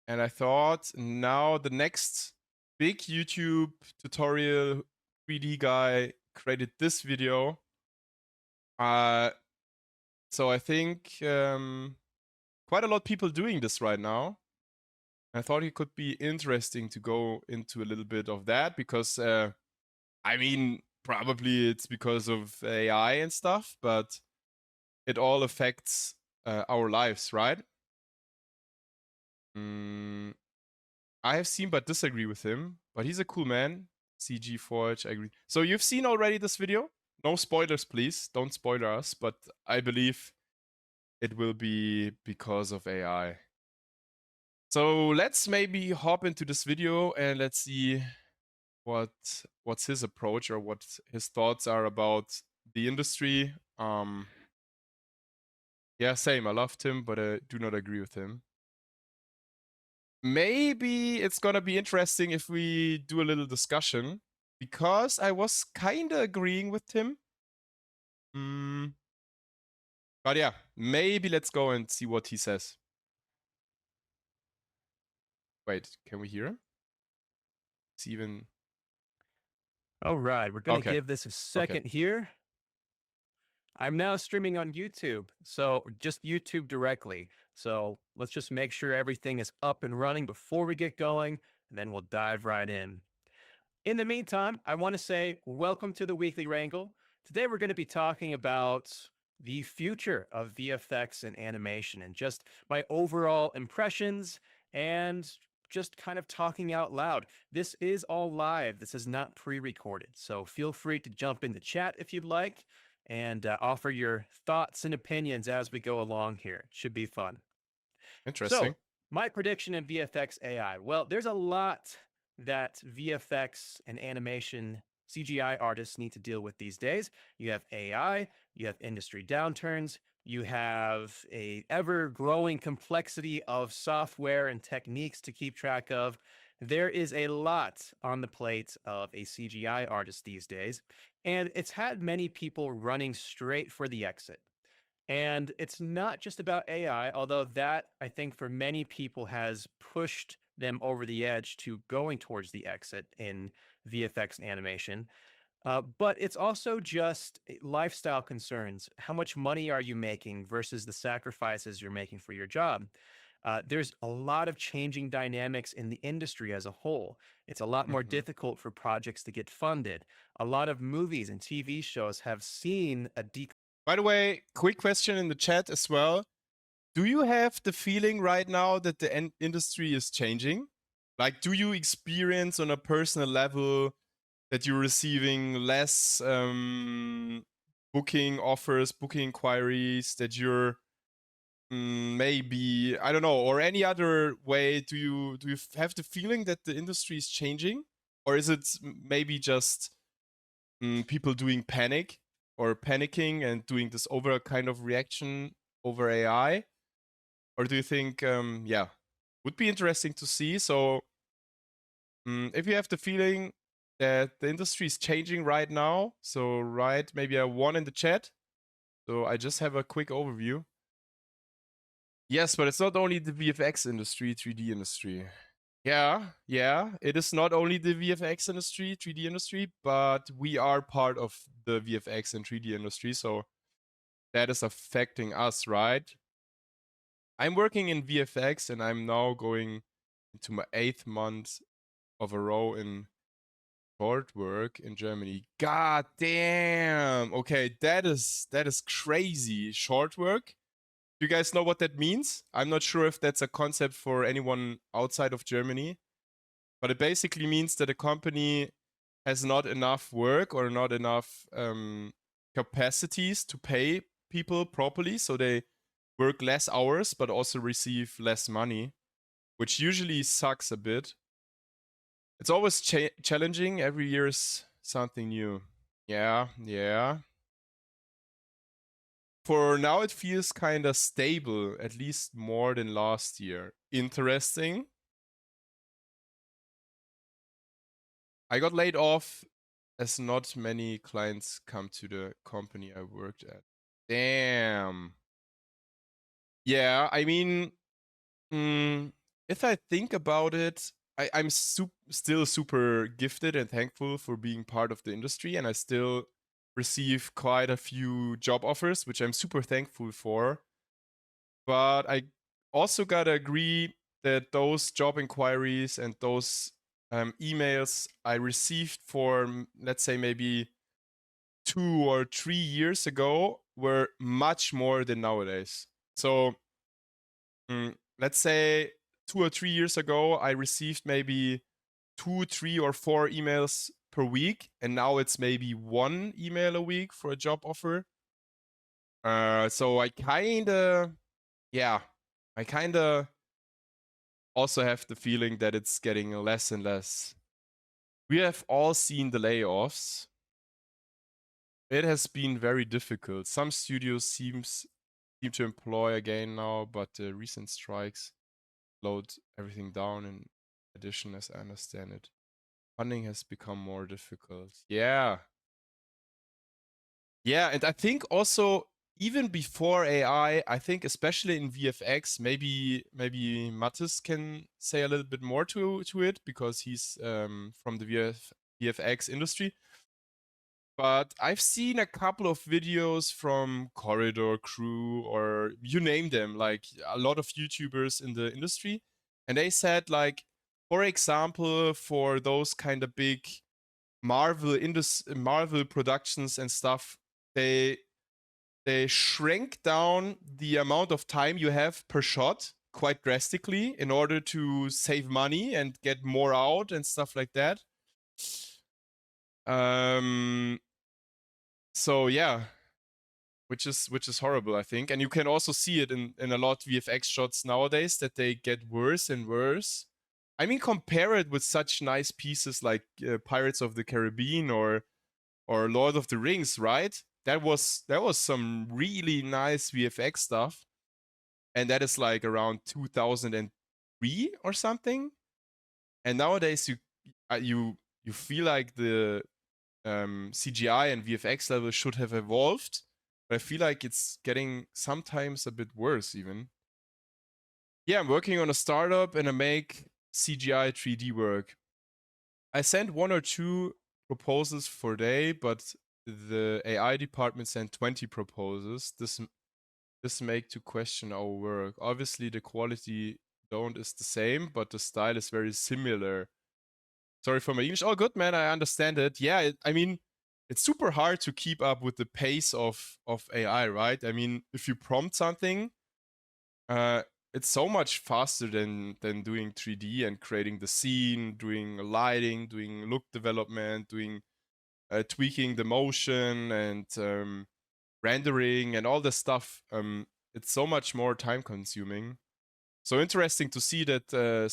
And I thought now the next big YouTube tutorial 3D guy created this video. So I think quite a lot of people doing this right now. I thought it could be interesting to go into a little bit of that because, I mean, probably it's because of AI and stuff, but it all affects our lives, right? I have seen but disagree with him, but he's a cool man. CG Forge, I agree. So you've seen already this video? No spoilers, please. Don't spoiler us, but I believe it will be because of AI. So let's maybe hop into this video and let's see what's his approach or what his thoughts are about the industry. Yeah, same. I loved him, but I do not agree with him. Maybe it's gonna be interesting if we do a little discussion because I was kind of agreeing with him. But yeah, maybe let's go and see what he says. Wait, can we hear him? Is he even All right, we're going to okay? give this a Okay. second here. I'm now streaming on YouTube, so just YouTube directly. So let's just make sure everything is up and running before we get going, and then we'll dive right in. In the meantime, I want to say welcome to the Weekly Wrangle. Today we're going to be talking about the future of VFX and animation and just my overall impressions and just kind of talking out loud. This is all live. This is not pre-recorded. So feel free to jump in the chat if you'd like and offer your thoughts and opinions as we go along here. It should be fun. Interesting. So, my prediction in VFX AI. Well, there's a lot that VFX and animation CGI artists need to deal with these days. You have AI, you have industry downturns, you have a ever growing complexity of software and techniques to keep track of. There is a lot on the plate of a CGI artist these days, and it's had many people running straight for the exit. And it's not just about AI, although that I think for many people has pushed them over the edge to going towards the exit in VFX animation. But it's also just lifestyle concerns. How much money are you making versus the sacrifices you're making for your job? There's a lot of changing dynamics in the industry as a whole. It's a lot more difficult for projects to get funded. A lot of movies and TV shows have seen a decline. By the way, quick question in the chat as well. Do you have the feeling right now that the industry is changing? Like, do you experience on a personal level that you're receiving less booking offers, booking inquiries, that you're maybe, I don't know, or any other way, do you have the feeling that the industry is changing? Or is it maybe just people doing panic or panicking and doing this over kind of reaction over AI? Or do you think, yeah, would be interesting to see. So if you have the feeling that the industry is changing right now, so write maybe a 1 in the chat. So I just have a quick overview. Yes, but it's not only the VFX industry, 3D industry. Yeah, it is not only the VFX industry, 3D industry, but we are part of the VFX and 3D industry, so that is affecting us, right? I'm working in VFX and I'm now going into my 8th month of a row in short work in Germany. God damn. Okay, that is crazy. Short work. Do you guys know what that means? I'm not sure if that's a concept for anyone outside of Germany, but it basically means that a company has not enough work or not enough capacities to pay people properly, so they work less hours but also receive less money, which usually sucks a bit. It's always challenging. Every year is something new. Yeah. For now, it feels kind of stable, at least more than last year. Interesting. I got laid off as not many clients come to the company I worked at. Damn. Yeah, I mean, if I think about it, I'm still super gifted and thankful for being part of the industry, and I still receive quite a few job offers, which I'm super thankful for. But I also gotta agree that those job inquiries and those emails I received for, let's say, maybe 2 or 3 years ago were much more than nowadays. So let's say 2 or 3 years ago, I received maybe 2, 3, or 4 emails per week, and now it's maybe 1 email a week for a job offer. So yeah, I kind of also have the feeling that it's getting less and less. We have all seen the layoffs. It has been very difficult. Some studios seem to employ again now, but recent strikes slowed everything down. In addition, as I understand it, funding has become more difficult. Yeah, yeah, and I think also even before AI, I think especially in VFX, maybe Mattis can say a little bit more to it because he's from the VFX industry. But I've seen a couple of videos from Corridor Crew or you name them, like a lot of YouTubers in the industry, and they said like, for example, for those kind of big Marvel productions and stuff, they shrank down the amount of time you have per shot quite drastically in order to save money and get more out and stuff like that. So yeah, which is horrible, I think. And you can also see it in a lot of VFX shots nowadays that they get worse and worse. I mean, compare it with such nice pieces like Pirates of the Caribbean or Lord of the Rings, right? That was some really nice VFX stuff, and that is like around 2003 or something. And nowadays you feel like the CGI and VFX level should have evolved, but I feel like it's getting sometimes a bit worse even. Yeah, I'm working on a startup and I make CGI 3D work. I sent 1 or 2 proposals for a day, but the AI department sent 20 proposals. This make to question our work. Obviously, the quality don't is the same, but the style is very similar. Sorry for my English. Oh, good, man. I understand it. Yeah, I mean, it's super hard to keep up with the pace of AI, right? I mean, if you prompt something, uh, it's so much faster than doing 3D and creating the scene, doing lighting, doing look development, doing tweaking the motion and rendering and all this stuff. It's so much more time consuming. So interesting to see that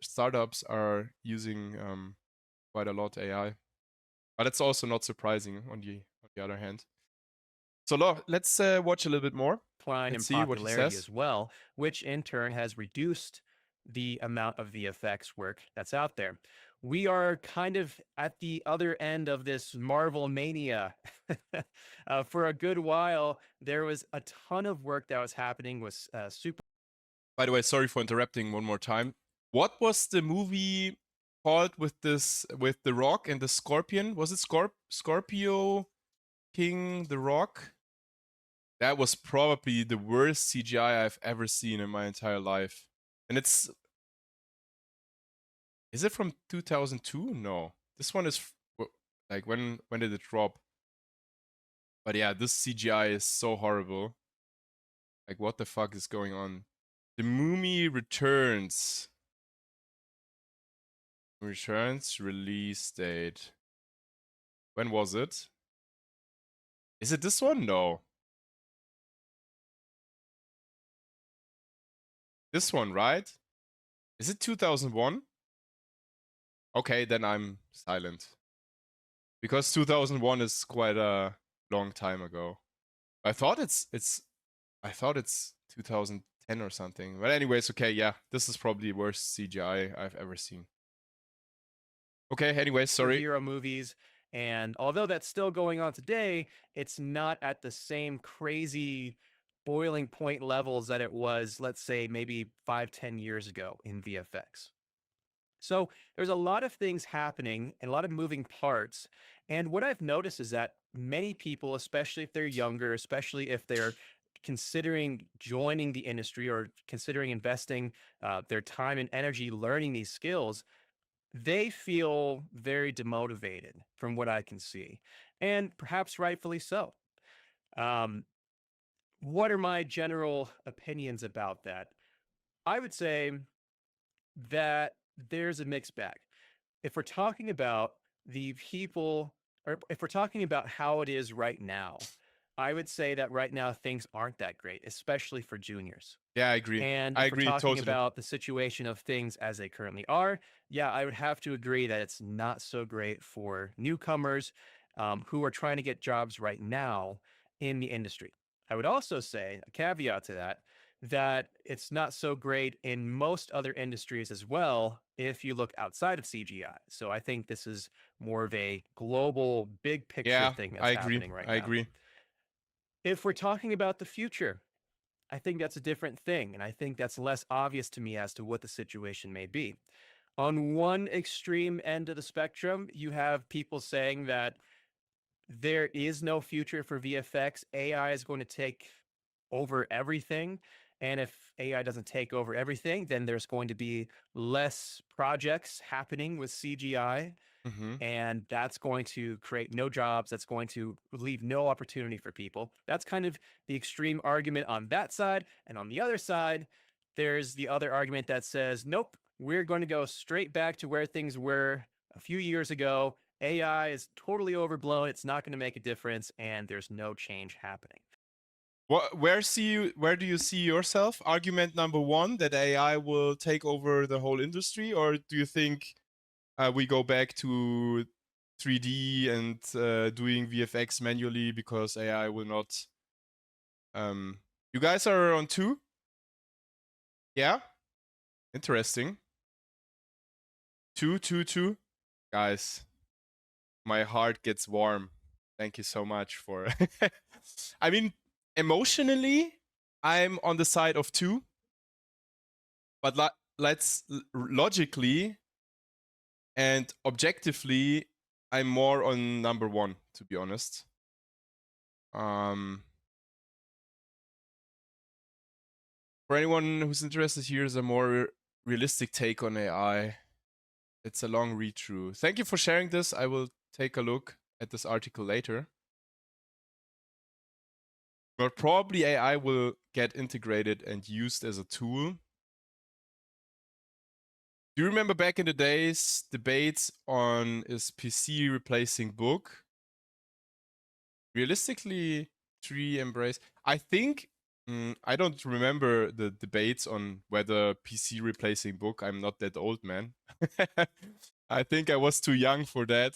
startups are using quite a lot AI, but it's also not surprising on the other hand. So let's watch a little bit more. Decline Let's in see what he popularity says. as well, which in turn has reduced the amount of VFX work that's out there. We are kind of at the other end of this Marvel mania. For a good while, there was a ton of work that was happening with super. By the way, sorry for interrupting one more time. What was the movie called with the Rock and the Scorpion? Was it Scorpio King the Rock? That was probably the worst CGI I've ever seen in my entire life. And is it from 2002? No. This one is like when did it drop? But yeah, this CGI is so horrible. Like what the fuck is going on? The Mummy Returns. Returns release date. When was it? Is it this one? No. This one, right? Is it 2001? Okay, then I'm silent. Because 2001 is quite a long time ago. I thought it's 2010 or something. But anyways, okay, yeah. This is probably the worst CGI I've ever seen. Okay, anyways, sorry. Superhero movies. And although that's still going on today, it's not at the same crazy boiling point levels that it was, let's say, maybe 5, 10 years ago in VFX. So there's a lot of things happening and a lot of moving parts. And what I've noticed is that many people, especially if they're younger, especially if they're considering joining the industry or considering investing their time and energy learning these skills, they feel very demotivated from what I can see, and perhaps rightfully so. Um, what are my general opinions about that? I would say that there's a mixed bag. If we're talking about the people, or if we're talking about how it is right now, I would say that right now things aren't that great, especially for juniors. Yeah, I agree. And I if we're agree talking totally. about the situation of things as they currently are, yeah, I would have to agree that it's not so great for newcomers who are trying to get jobs right now in the industry. I would also say, a caveat to that, that it's not so great in most other industries as well if you look outside of CGI. So I think this is more of a global, big picture Yeah, thing I that's agree. happening right I now. agree. If we're talking about the future, I think that's a different thing. And I think that's less obvious to me as to what the situation may be. On one extreme end of the spectrum, you have people saying that there is no future for VFX. AI is going to take over everything. And if AI doesn't take over everything, then there's going to be less projects happening with CGI, Mm-hmm. and that's going to create no jobs. That's going to leave no opportunity for people. That's kind of the extreme argument on that side. And on the other side, there's the other argument that says, nope, we're going to go straight back to where things were a few years ago. AI is totally overblown. It's not going to make a difference, and there's no change happening. Where do you see yourself? Argument number one, that AI will take over the whole industry, or do you think we go back to 3D and doing VFX manually because AI will not? You guys are on two? Yeah, interesting. Two. Guys, my heart gets warm. Thank you so much for. I mean, emotionally, I'm on the side of two, but let's logically and objectively, I'm more on number one, to be honest. For anyone who's interested, here's a more realistic take on AI. It's a long read through. Thank you for sharing this. I will take a look at this article later. But probably AI will get integrated and used as a tool. Do you remember back in the days, debates on is PC replacing book? Realistically, tree embrace. I think I don't remember the debates on whether PC replacing book. I'm not that old, man. I think I was too young for that.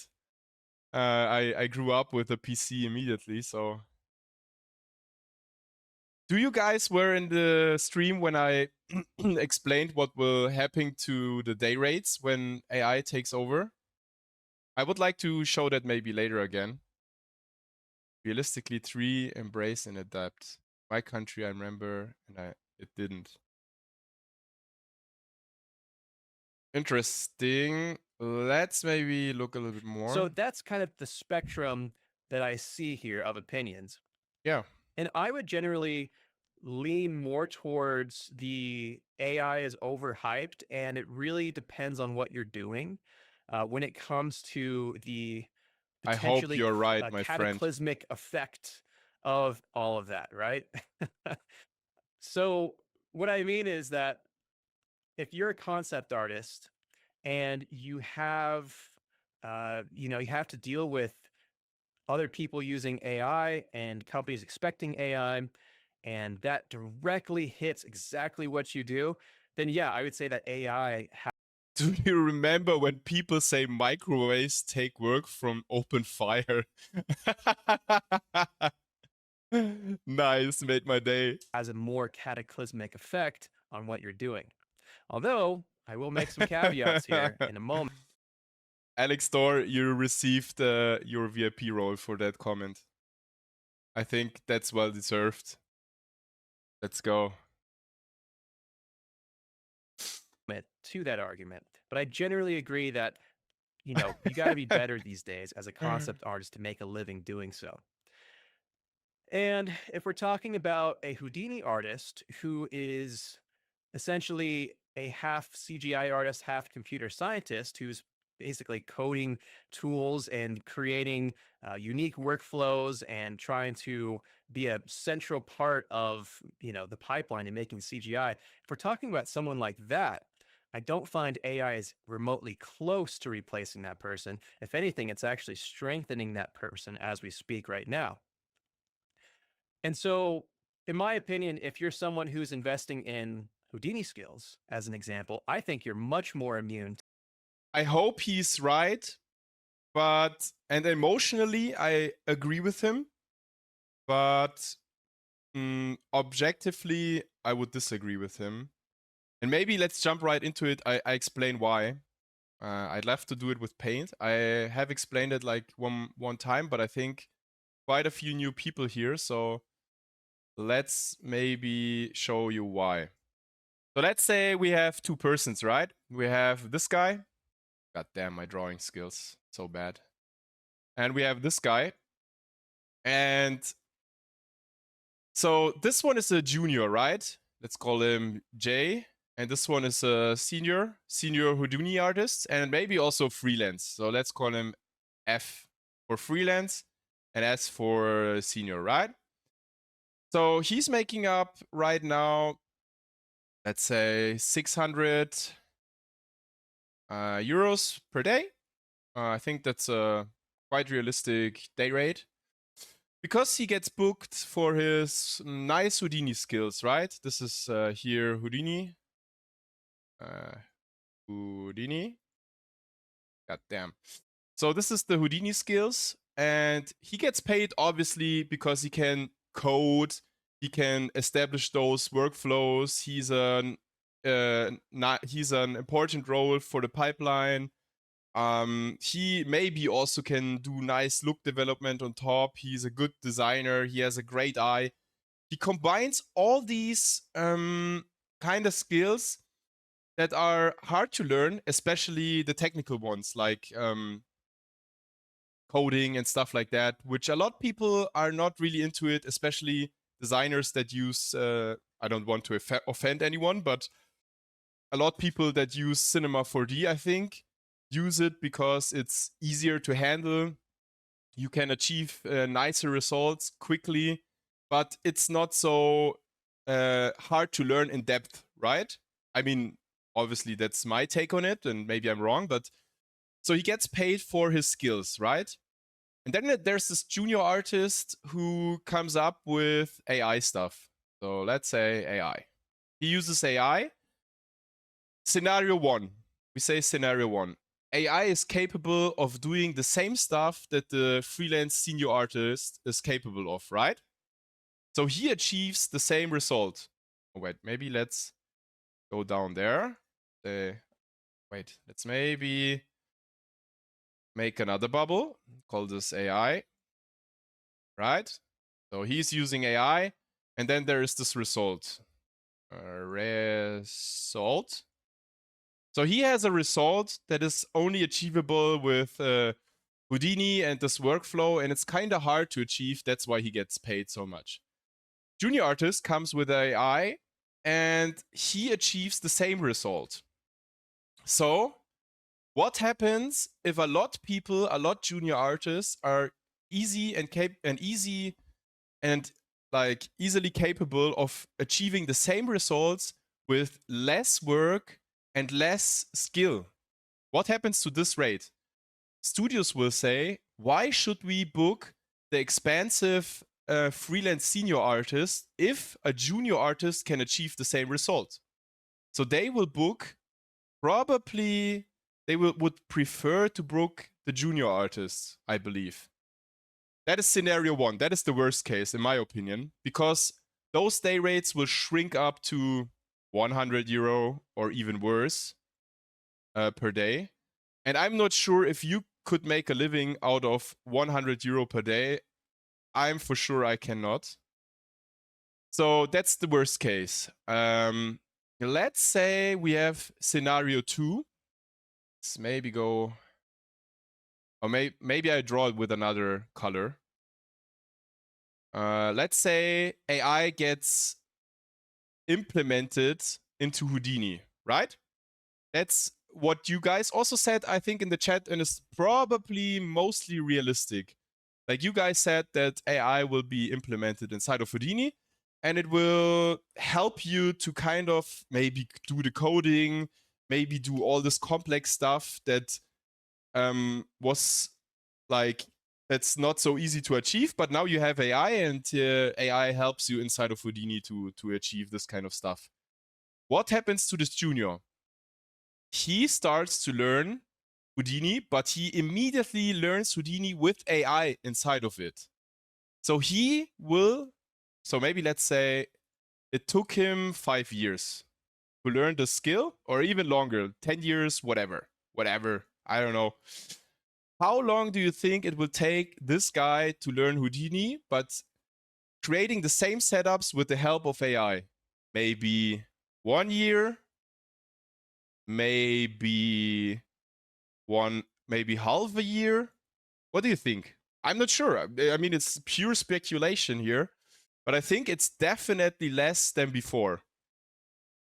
I grew up with a PC immediately, so. Do you guys were in the stream when I explained what will happen to the day rates when AI takes over? I would like to show that maybe later again. Realistically, 3, embrace and adapt. My country, I remember, and it didn't. Interesting. Let's maybe look a little bit more. So that's kind of the spectrum that I see here of opinions. Yeah. And I would generally lean more towards the AI is overhyped, and it really depends on what you're doing. When it comes to the I hope potentially you're right, my friend. cataclysmic effect of all of that, right? So, what I mean is that if you're a concept artist and you have, you have to deal with other people using AI and companies expecting AI, and that directly hits exactly what you do, then yeah, I would say that AI. Do you remember when people say microwaves take work from open fire? Nice, made my day. Has a more cataclysmic effect on what you're doing. Although I will make some caveats here in a moment. Alex Dorr, you received your VIP role for that comment. I think that's well deserved. Let's go. To that argument, but I generally agree that, you got to be better these days as a concept artist to make a living doing so. And if we're talking about a Houdini artist who is essentially a half CGI artist, half computer scientist who's basically coding tools and creating unique workflows and trying to be a central part of the pipeline in making CGI. If we're talking about someone like that, I don't find AI is remotely close to replacing that person. If anything, it's actually strengthening that person as we speak right now. And so, in my opinion, if you're someone who's investing in Houdini skills, as an example, I think you're much more immune. I hope he's right, and emotionally, I agree with him, but objectively, I would disagree with him. And maybe let's jump right into it. I explain why. I'd love to do it with paint. I have explained it like one time, but I think quite a few new people here, so let's maybe show you why. So let's say we have two persons, right? We have this guy. God damn, my drawing skills, so bad. And we have this guy. And so this one is a junior, right? Let's call him J. And this one is a senior Houdini artist, and maybe also freelance. So let's call him F for freelance and S for senior, right? So he's making up right now, let's say 600 euros per day. I think that's a quite realistic day rate. Because he gets booked for his nice Houdini skills, right? This is here Houdini. Houdini. God damn. So this is the Houdini skills, and he gets paid obviously because he can code, he can establish those workflows. He's an important role for the pipeline. He maybe also can do nice look development on top. He's a good designer. He has a great eye. He combines all these kind of skills that are hard to learn, especially the technical ones like coding and stuff like that, which a lot of people are not really into it, especially designers that use, I don't want to offend anyone, but a lot of people that use Cinema 4D, I think, use it because it's easier to handle. You can achieve nicer results quickly, but it's not so hard to learn in depth, right? I mean, obviously that's my take on it, and maybe I'm wrong, but so he gets paid for his skills, right? And then there's this junior artist who comes up with AI stuff. So let's say AI. He uses AI. Scenario one. We say scenario one. AI is capable of doing the same stuff that the freelance senior artist is capable of, right? So he achieves the same result. Oh, wait, maybe let's go down there. Wait, let's maybe make another bubble, call this AI, right? So he's using AI, and then there is this result. Result. So he has a result that is only achievable with Houdini and this workflow, and it's kind of hard to achieve. That's why he gets paid so much. Junior artist comes with AI, and he achieves the same result. So what happens if a lot junior artists are easily capable of achieving the same results with less work and less skill? What happens to this rate? Studios will say, why should we book the expensive freelance senior artist if a junior artist can achieve the same result? So they will book, probably they would prefer to book the junior artists, I believe. That is scenario one. That is the worst case, in my opinion, because those day rates will shrink up to 100 euro or even worse per day. And I'm not sure if you could make a living out of 100 euro per day. I'm for sure I cannot. So that's the worst case. Let's say we have scenario 2. Let's maybe go, or maybe I draw it with another color. Let's say AI gets implemented into Houdini, right? That's what you guys also said, I think, in the chat, and it's probably mostly realistic. Like you guys said that AI will be implemented inside of Houdini, and it will help you to kind of maybe do the coding, maybe do all this complex stuff that was like, that's not so easy to achieve. But now you have AI, and AI helps you inside of Houdini to achieve this kind of stuff. What happens to this junior? He starts to learn Houdini, but he immediately learns Houdini with AI inside of it. So he will, so maybe let's say it took him 5 years to learn the skill, or even longer, 10 years, whatever, I don't know. How long do you think it will take this guy to learn Houdini, but creating the same setups with the help of AI? Maybe 1 year, maybe half a year. What do you think? I'm not sure. I mean, it's pure speculation here, but I think it's definitely less than before.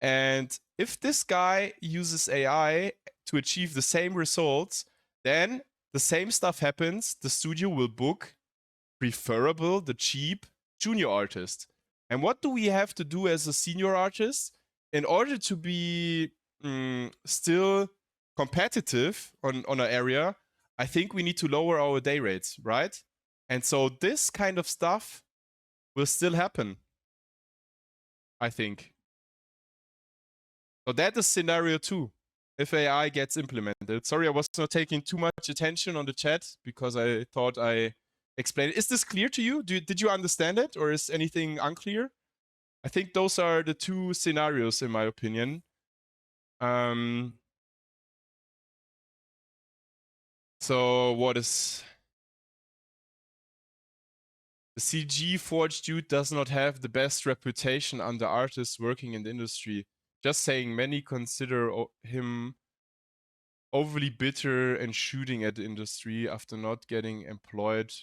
And if this guy uses AI to achieve the same results, then the same stuff happens. The studio will book preferable the cheap junior artist. And what do we have to do as a senior artist in order to be still competitive on an area? I think we need to lower our day rates, right? And so this kind of stuff will still happen, I think. So that is scenario 2, if AI gets implemented. Sorry, I was not taking too much attention on the chat because I thought I explained it. Is this clear to you? Did you understand it, or is anything unclear? I think those are the 2 scenarios, in my opinion. So what is... The CG Forge dude does not have the best reputation under artists working in the industry. Just saying, many consider him overly bitter and shooting at the industry after not getting employed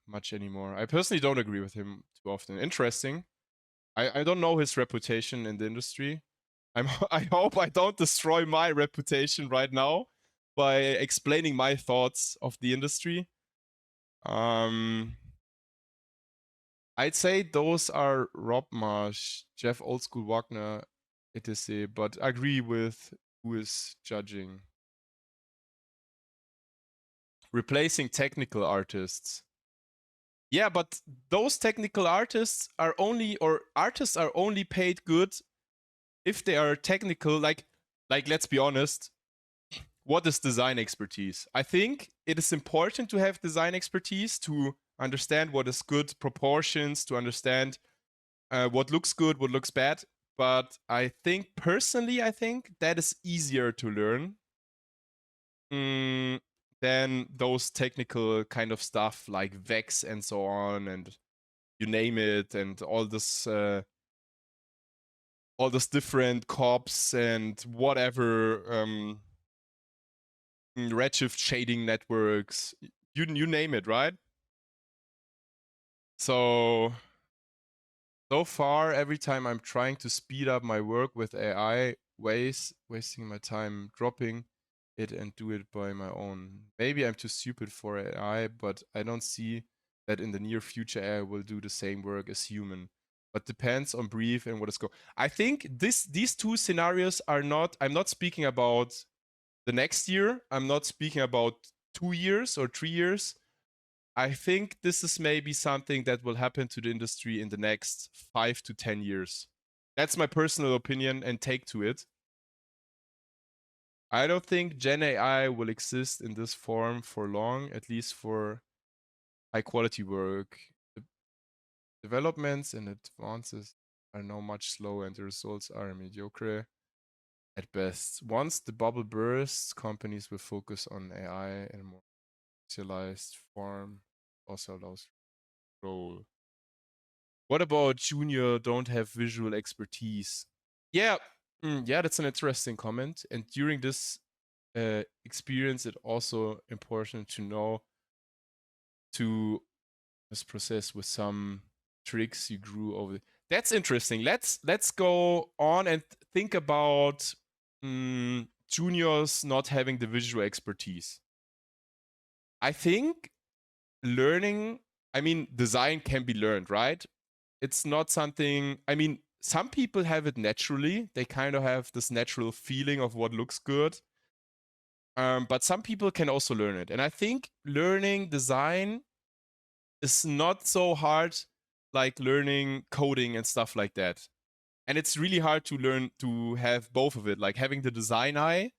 much anymore. I personally don't agree with him too often. Interesting. I don't know his reputation in the industry. I hope I don't destroy my reputation right now by explaining my thoughts of the industry. I'd say those are Rob Marsh, Jeff Oldschool Wagner, etc. But I agree with who is judging. Replacing technical artists. Yeah, but those technical artists are only, or artists are only paid good if they are technical. Like let's be honest, what is design expertise? I think it is important to have design expertise to understand what is good proportions, to understand what looks good, what looks bad. But I think personally, that is easier to learn than those technical kind of stuff like VEX and so on, and you name it, and all this different cops and whatever redshift shading networks, you name it, right? So far, every time I'm trying to speed up my work with AI, wasting my time dropping it and do it by my own. Maybe I'm too stupid for AI, but I don't see that in the near future AI will do the same work as human. But depends on brief and what is going. I think these 2 scenarios are not. I'm not speaking about the next year. I'm not speaking about 2 years or 3 years. I think this is maybe something that will happen to the industry in the next 5 to 10 years. That's my personal opinion and take to it. I don't think Gen AI will exist in this form for long, at least for high quality work. The developments and advances are now much slower and the results are mediocre at best. Once the bubble bursts, companies will focus on AI in a more specialized form, also allows role. What about junior don't have visual expertise? Yeah, yeah, that's an interesting comment. And during this experience, it also important to know to this process with some tricks you grew over. That's interesting. Let's go on and think about juniors not having the visual expertise. I think learning, I mean, design can be learned, right? It's not something, I mean, some people have it naturally. They kind of have this natural feeling of what looks good. But some people can also learn it. And I think learning design is not so hard like learning coding and stuff like that. And it's really hard to learn to have both of it, like having the design eye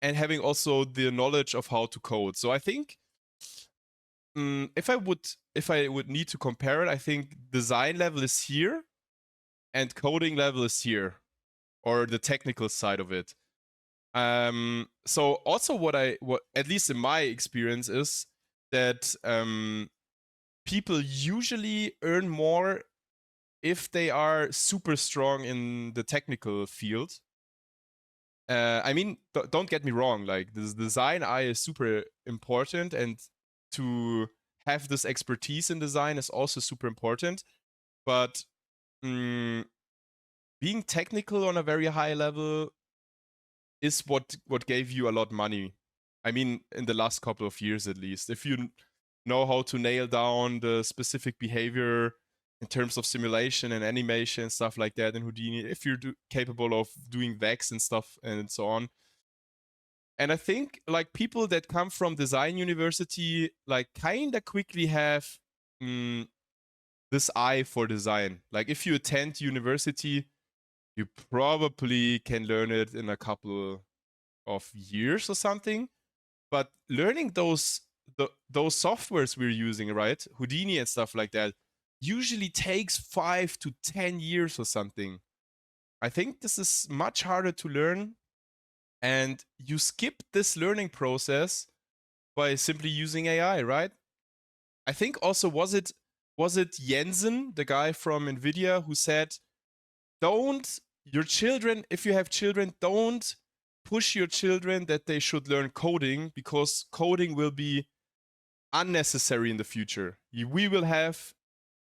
and having also the knowledge of how to code. So I think if I would need to compare it, I think design level is here and coding level is here, or the technical side of it. So also what at least in my experience is that people usually earn more if they are super strong in the technical field. I mean, don't get me wrong, like this design eye is super important, and to have this expertise in design is also super important. But being technical on a very high level is what gave you a lot of money. I mean, in the last couple of years at least. If you know how to nail down the specific behavior in terms of simulation and animation and stuff like that in Houdini, if you're capable of doing VFX and stuff and so on. And I think like people that come from design university like kind of quickly have this eye for design. Like if you attend university, you probably can learn it in a couple of years or something. But learning those softwares we're using, right, Houdini and stuff like that, usually takes 5 to 10 years or something. I think this is much harder to learn, and you skip this learning process by simply using AI, right? I think also was it Jensen, the guy from Nvidia, who said, don't your children, if you have children, don't push your children that they should learn coding, because coding will be unnecessary in the future. We will have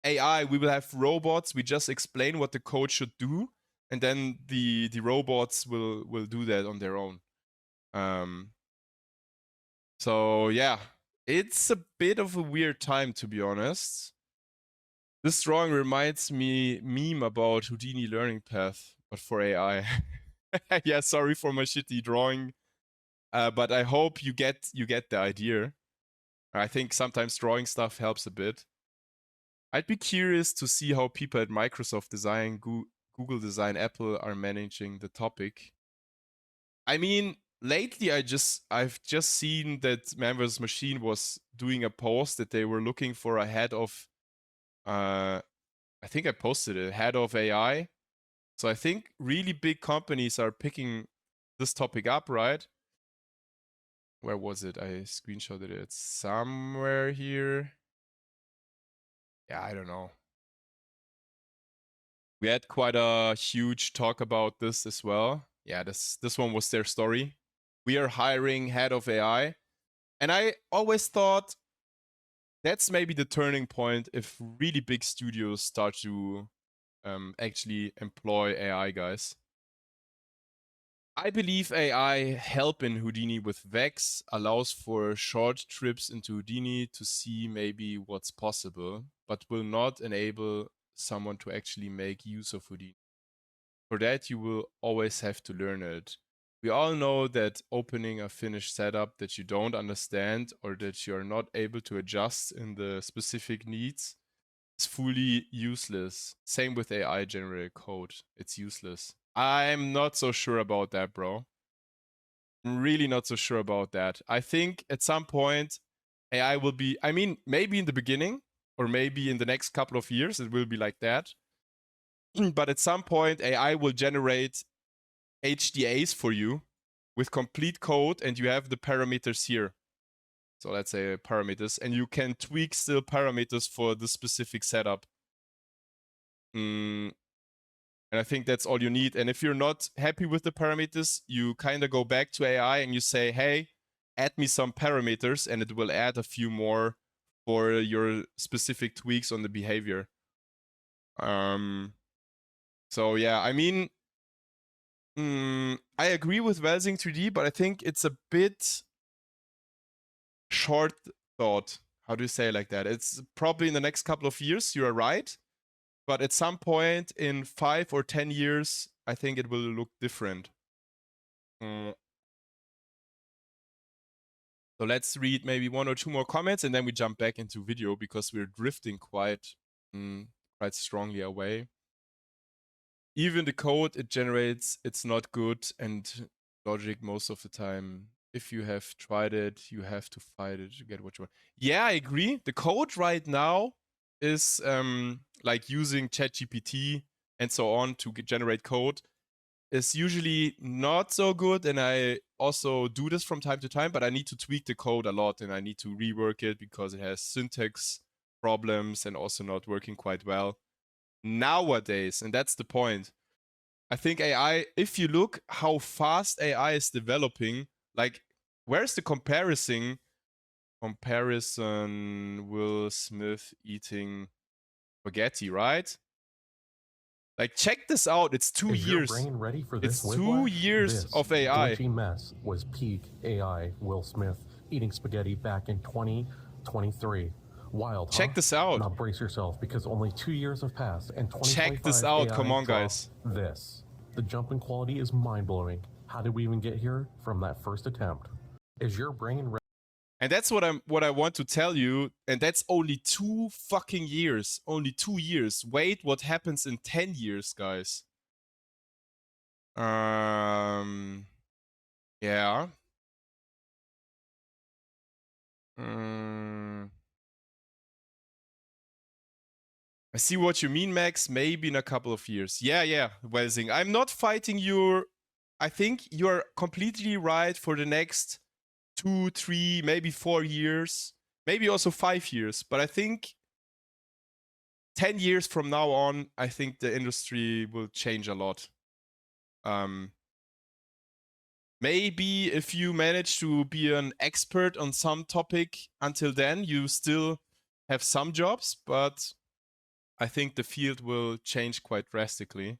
AI, we will have robots. We just explain what the code should do, and then the robots will do that on their own. So yeah, it's a bit of a weird time, to be honest. This drawing reminds me meme about Houdini learning path, but for AI. Yeah, sorry for my shitty drawing, but I hope you get the idea. I think sometimes drawing stuff helps a bit. I'd be curious to see how people at Microsoft Design, Google Design, Apple are managing the topic. I mean, lately I've just seen that Man vs. Machine was doing a post that they were looking for a head of I think I posted it, head of AI. So I think really big companies are picking this topic up, right? Where was it? I screenshotted it somewhere here. Yeah, I don't know. We had quite a huge talk about this as well. Yeah, this one was their story. We are hiring head of AI. And I always thought that's maybe the turning point if really big studios start to actually employ AI guys. I believe AI help in Houdini with VFX allows for short trips into Houdini to see maybe what's possible, but will not enable someone to actually make use of Houdini. For that, you will always have to learn it. We all know that opening a finished setup that you don't understand or that you are not able to adjust in the specific needs is fully useless. Same with AI generated code. It's useless. I'm not so sure about that, bro. I'm really not so sure about that. I think at some point AI will be, I mean, maybe in the beginning or maybe in the next couple of years it will be like that. But at some point AI will generate HDAs for you with complete code, and you have the parameters here. So let's say parameters, and you can tweak still parameters for the specific setup. And I think that's all you need. And if you're not happy with the parameters, you kind of go back to AI and you say, hey, add me some parameters, and it will add a few more for your specific tweaks on the behavior. So yeah, I mean, I agree with Welsing 3D, but I think it's a bit short thought. How do you say it like that? It's probably in the next couple of years, you're right. But at some point in 5 or 10 years, I think it will look different. So let's read maybe 1 or 2 more comments, and then we jump back into video because we're drifting quite strongly away. Even the code it generates, it's not good, and logic most of the time. If you have tried it, you have to fight it to get what you want. Yeah, I agree. The code right now is like using ChatGPT and so on to generate code is usually not so good, and I also do this from time to time, but I need to tweak the code a lot and I need to rework it because it has syntax problems and also not working quite well nowadays. And that's the point. I think AI, if you look how fast AI is developing, like where's the comparison Will Smith eating spaghetti, right? Like, check this out. It's 2 Is your years. brain ready for this It's 2 whiplash? years This of AI. glitchy mess was peak AI Will Smith eating spaghetti back in 2023. Wild, Check huh? this out. Now brace yourself because only 2 years have passed and 2025 Check this out. AI Come on, dropped guys. This. The jump in quality is mind-blowing. How did we even get here from that first attempt? Is your brain ready? And that's what I want to tell you. And that's only 2 fucking years. Only 2 years. Wait, what happens in 10 years, guys? Yeah. I see what you mean, Max. Maybe in a couple of years. Yeah, Welsing. I'm not fighting your... I think you're completely right for the next 2, 3, maybe 4 years. Maybe also 5 years. But I think 10 years from now on, I think the industry will change a lot. Maybe if you manage to be an expert on some topic until then, you still have some jobs, but I think the field will change quite drastically.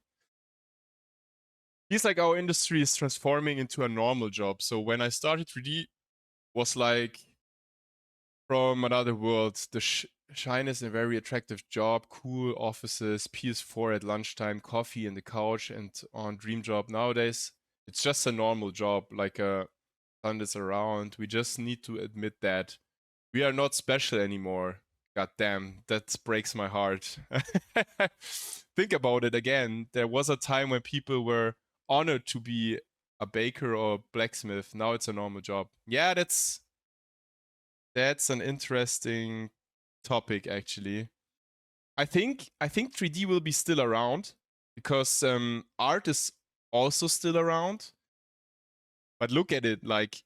Feels like our industry is transforming into a normal job. So when I started 3D, was like from another world. The Shine is a very attractive job, cool offices, PS4 at lunchtime, coffee in the couch, and on dream job. Nowadays, it's just a normal job, like a sun is around. We just need to admit that we are not special anymore. God damn, that breaks my heart. Think about it again. There was a time when people were honored to be a baker or a blacksmith. Now it's a normal job. Yeah, that's an interesting topic, actually. I think 3D will be still around because art is also still around. But look at it, like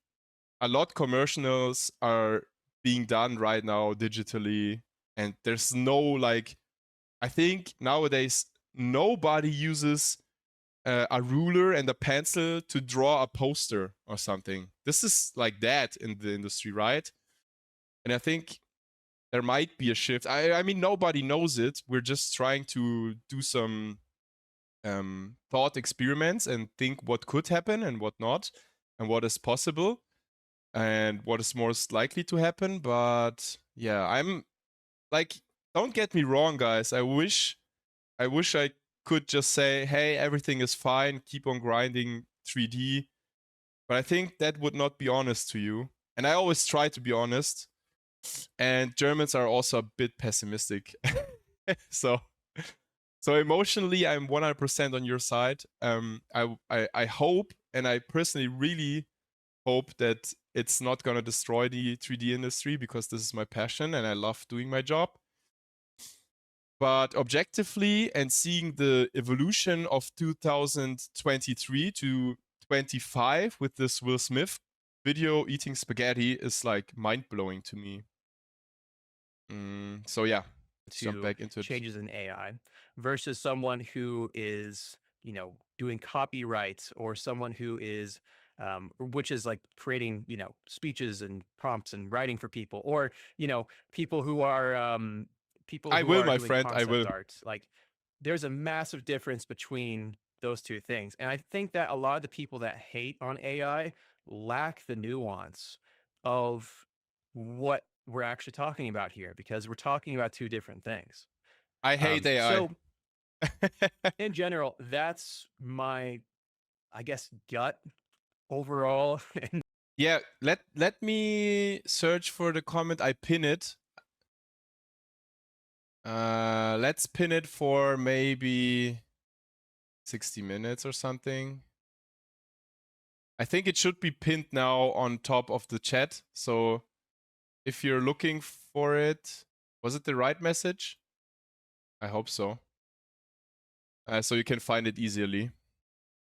a lot commercials are being done right now digitally, and there's no like, I think nowadays nobody uses a ruler and a pencil to draw a poster or something. This is like that in the industry, right? And I think there might be a shift. I mean, nobody knows it. We're just trying to do some thought experiments and think what could happen and what not, and what is possible and what is most likely to happen. But yeah, I'm like, don't get me wrong, guys. I wish I could just say, hey, everything is fine, keep on grinding 3D. But I think that would not be honest to you. And I always try to be honest. And Germans are also a bit pessimistic. so emotionally, I'm 100% on your side. I hope, and I personally really hope that it's not going to destroy the 3D industry, because this is my passion and I love doing my job. But objectively, and seeing the evolution of 2023 to 25 with this Will Smith video eating spaghetti is like mind-blowing to me. So yeah, Let's jump back into it. changes in AI versus someone who is, doing copyright, or someone who is, which is like creating, speeches and prompts and writing for people, or, people who are, I will, my doing friend, I will. concept art. Like, there's a massive difference between those two things. And I think that a lot of the people that hate on AI lack the nuance of what we're actually talking about here, because we're talking about two different things. I hate AI. So in general, that's my, I guess, gut overall. Yeah, let me search for the comment. I pin it. Let's pin it for maybe 60 minutes or something. I think it should be pinned now on top of the chat. So if you're looking for it, was it the right message? I hope so. So you can find it easily.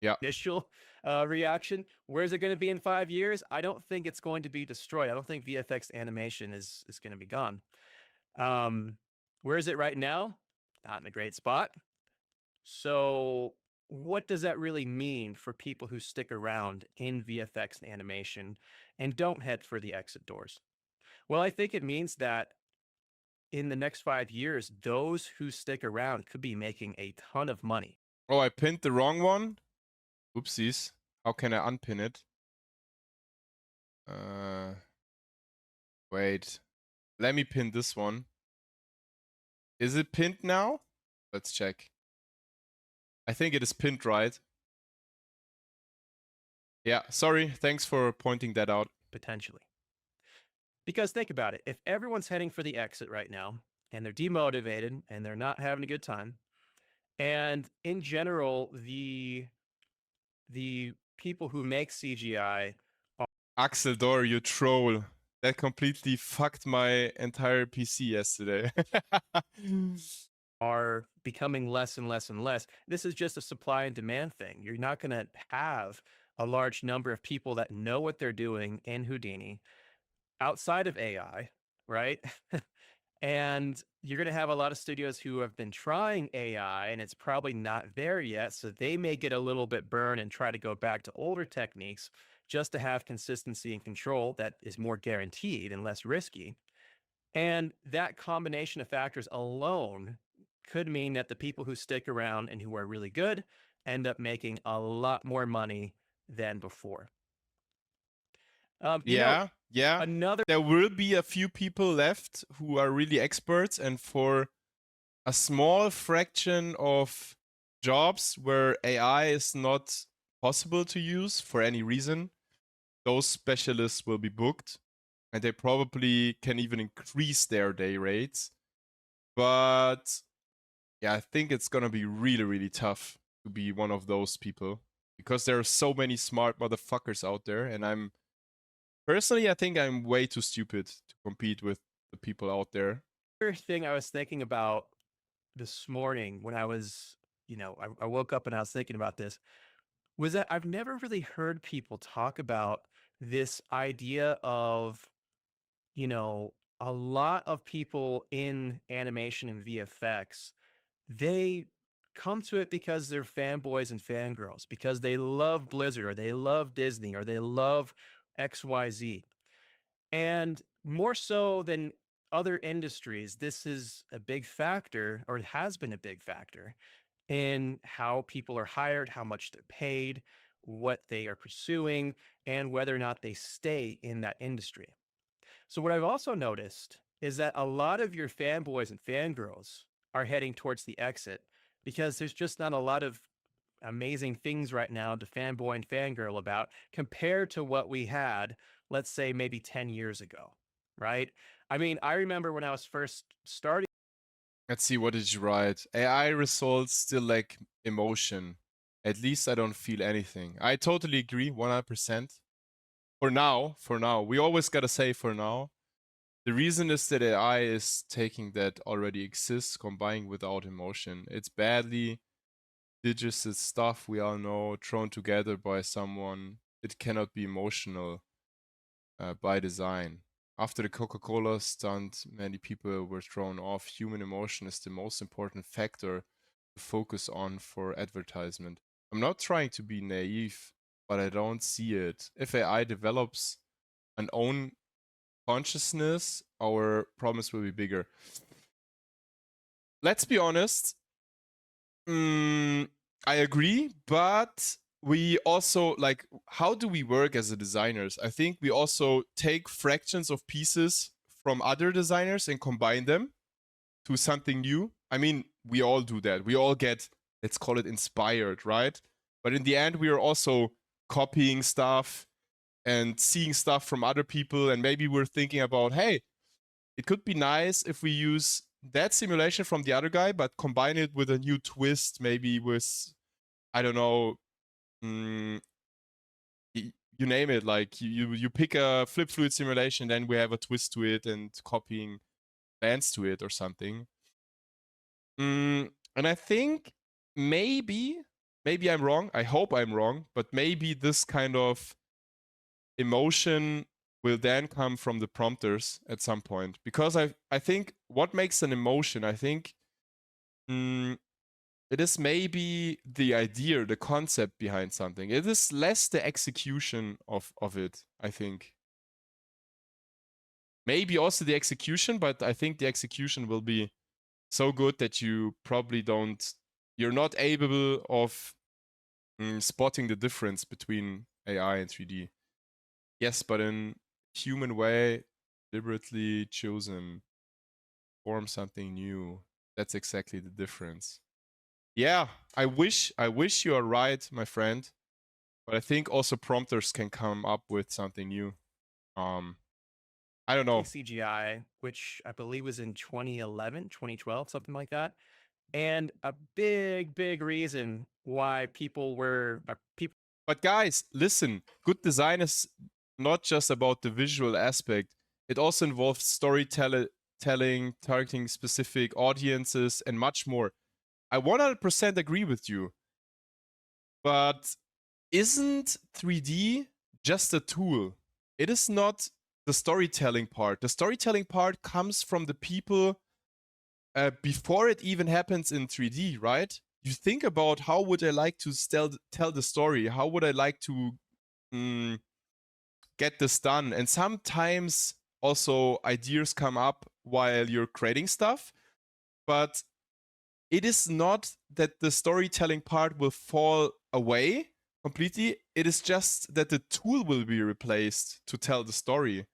Yeah. Initial reaction. Where's it going to be in 5 years? I don't think it's going to be destroyed. I don't think VFX animation is going to be gone. Where is it right now? Not in a great spot. So what does that really mean for people who stick around in VFX and animation and don't head for the exit doors? Well, I think it means that in the next 5 years, those who stick around could be making a ton of money. Oh, I pinned the wrong one. Oopsies. How can I unpin it? Wait. Let me pin this one. Is it pinned now? Let's check. I think it is pinned, right? Yeah, sorry. Thanks for pointing that out. Potentially. Because think about it. If everyone's heading for the exit right now and they're demotivated and they're not having a good time, and in general, the people who make CGI Axel Dor, you troll. That completely fucked my entire PC yesterday. are becoming less and less and less. This is just a supply and demand thing. You're not going to have a large number of people that know what they're doing in Houdini outside of AI, right? And you're going to have a lot of studios who have been trying AI and it's probably not there yet. So they may get a little bit burned and try to go back to older techniques just to have consistency and control that is more guaranteed and less risky. And that combination of factors alone could mean that the people who stick around and who are really good end up making a lot more money than before. Yeah. Another There will be a few people left who are really experts, and for a small fraction of jobs where AI is not possible to use for any reason, those specialists will be booked, and they probably can even increase their day rates. But yeah, I think it's gonna be really, really tough to be one of those people, because there are so many smart motherfuckers out there, and personally, I think I'm way too stupid to compete with the people out there. thing I was thinking about this morning when I was, I woke up and I was thinking about this, was that I've never really heard people talk about this idea of, a lot of people in animation and VFX, they come to it because they're fanboys and fangirls, because they love Blizzard or they love Disney or they love XYZ. And more so than other industries, this is a big factor, or it has been a big factor in how people are hired, how much they're paid, what they are pursuing, and whether or not they stay in that industry. So what I've also noticed is that a lot of your fanboys and fangirls are heading towards the exit because there's just not a lot of amazing things right now to fanboy and fangirl about compared to what we had, let's say maybe 10 years ago, right? I mean, I remember when I was first starting. Let's see, what did you write? AI results still lack emotion. At least I don't feel anything. I totally agree, 100%. For now. We always gotta say for now. The reason is that AI is taking that already exists, combining without emotion. It's badly digital stuff, we all know, thrown together by someone. It cannot be emotional by design. After the Coca-Cola stunt, many people were thrown off. Human emotion is the most important factor to focus on for advertisement. I'm not trying to be naive, but I don't see it. If AI develops an own consciousness, our promise will be bigger. Let's be honest. I agree, but we also like, how do we work as a designers? I think we also take fractions of pieces from other designers and combine them to something new. I mean, we all do that. We all get, let's call it inspired, right? But in the end, we are also copying stuff and seeing stuff from other people. And maybe we're thinking about, hey, it could be nice if we use that simulation from the other guy, but combine it with a new twist, maybe with, I don't know, you name it. Like you pick a flip fluid simulation, then we have a twist to it and copying bands to it or something. And I think maybe I'm wrong. I hope I'm wrong, but maybe this kind of emotion will then come from the prompters at some point, because I think what makes an emotion, I think it is maybe the idea, the concept behind something. It is less the execution of it, I think. Maybe also the execution, but I think the execution will be so good that you probably you're not able of spotting the difference between AI and 3D. Yes, but in human way, deliberately chosen, form something new. That's exactly the difference. Yeah, I wish you are right, my friend. But I think also prompters can come up with something new. I don't know. CGI, which I believe was in 2011, 2012, something like that. And a big reason why people were people. But guys, listen, good design is not just about the visual aspect. It also involves storytelling, targeting specific audiences, and much more. I 100% agree with you. But isn't 3D just a tool? It is not the storytelling part. The storytelling part comes from the people before it even happens in 3D, right? You think about, how would I like to tell the story? How would I like to get this done? And sometimes also ideas come up while you're creating stuff, but it is not that the storytelling part will fall away completely. It is just that the tool will be replaced to tell the story.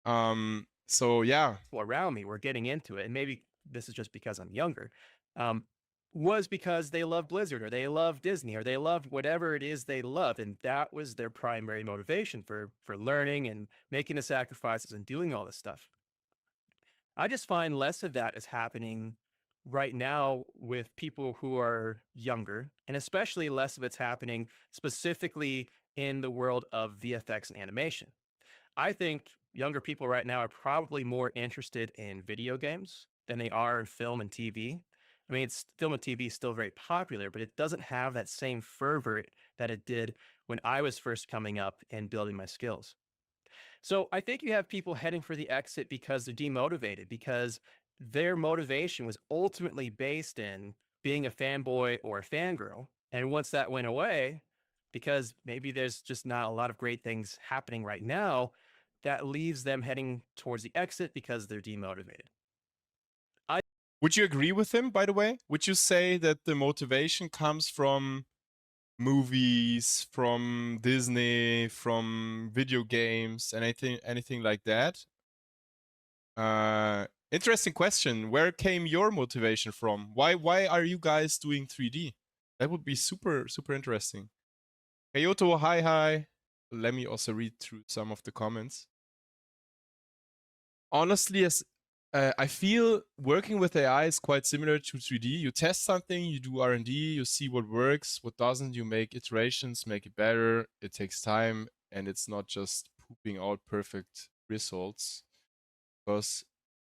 So yeah. Around me were getting into it, and maybe this is just because I'm younger, was because they love Blizzard or they love Disney or they loved whatever it is they love, and that was their primary motivation for learning and making the sacrifices and doing all this stuff. I just find less of that is happening right now with people who are younger, and especially less of it's happening specifically in the world of VFX and animation. I think younger people right now are probably more interested in video games than they are in film and TV. I mean, film and TV is still very popular, but it doesn't have that same fervor that it did when I was first coming up and building my skills. So I think you have people heading for the exit because they're demotivated, because their motivation was ultimately based in being a fanboy or a fangirl. And once that went away, because maybe there's just not a lot of great things happening right now, that leaves them heading towards the exit because they're demotivated. Would you agree with him, by the way? Would you say that the motivation comes from movies, from Disney, from video games, anything like that? Interesting question. Where came your motivation from? Why are you guys doing 3D? That would be super interesting. Kyoto, hi. Let me also read through some of the comments. Honestly, as I feel working with AI is quite similar to 3D. You test something, you do R&D, you see what works, what doesn't, you make iterations, make it better. It takes time, and it's not just pooping out perfect results. Because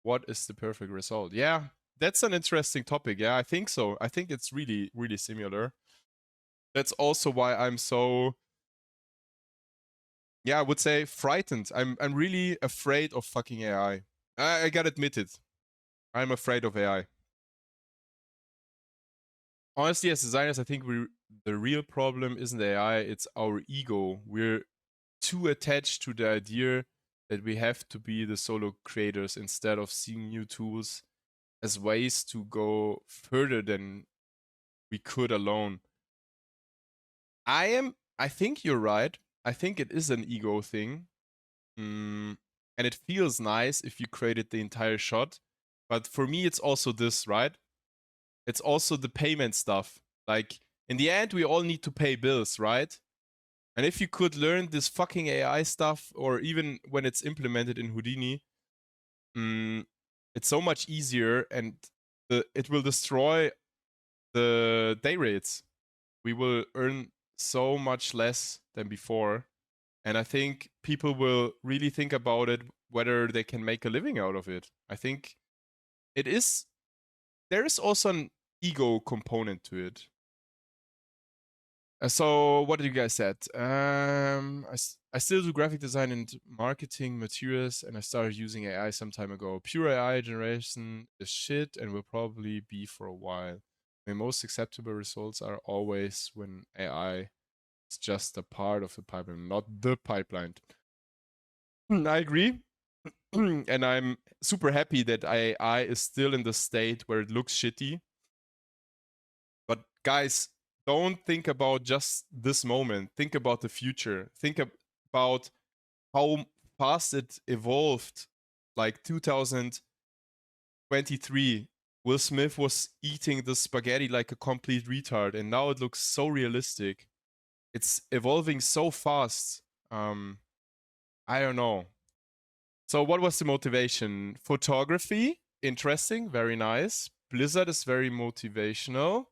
what is the perfect result? Yeah, that's an interesting topic. Yeah, I think so. I think it's really similar. That's also why I'm so yeah, I would say frightened. I'm really afraid of fucking AI. I gotta admit it. I'm afraid of AI. Honestly, as designers, I think the real problem isn't AI, it's our ego. We're too attached to the idea that we have to be the solo creators instead of seeing new tools as ways to go further than we could alone. I think you're right. I think it is an ego thing. And it feels nice if you created the entire shot. But for me, it's also this, right? It's also the payment stuff. Like, in the end, we all need to pay bills, right? And if you could learn this fucking AI stuff, or even when it's implemented in Houdini, it's so much easier, and it will destroy the day rates. We will earn so much less than before. And I think people will really think about it, whether they can make a living out of it. I think there is also an ego component to it. So what did you guys said? I still do graphic design and marketing materials, and I started using AI some time ago. Pure AI generation is shit and will probably be for a while. My most acceptable results are always when AI is just a part of the pipeline, not the pipeline. I agree. And I'm super happy that AI is still in the state where it looks shitty. But guys, don't think about just this moment. Think about the future. Think about how fast it evolved. Like 2023, Will Smith was eating the spaghetti like a complete retard, and now it looks so realistic. It's evolving so fast. I don't know. So what was the motivation? Photography, interesting, very nice. Blizzard is very motivational.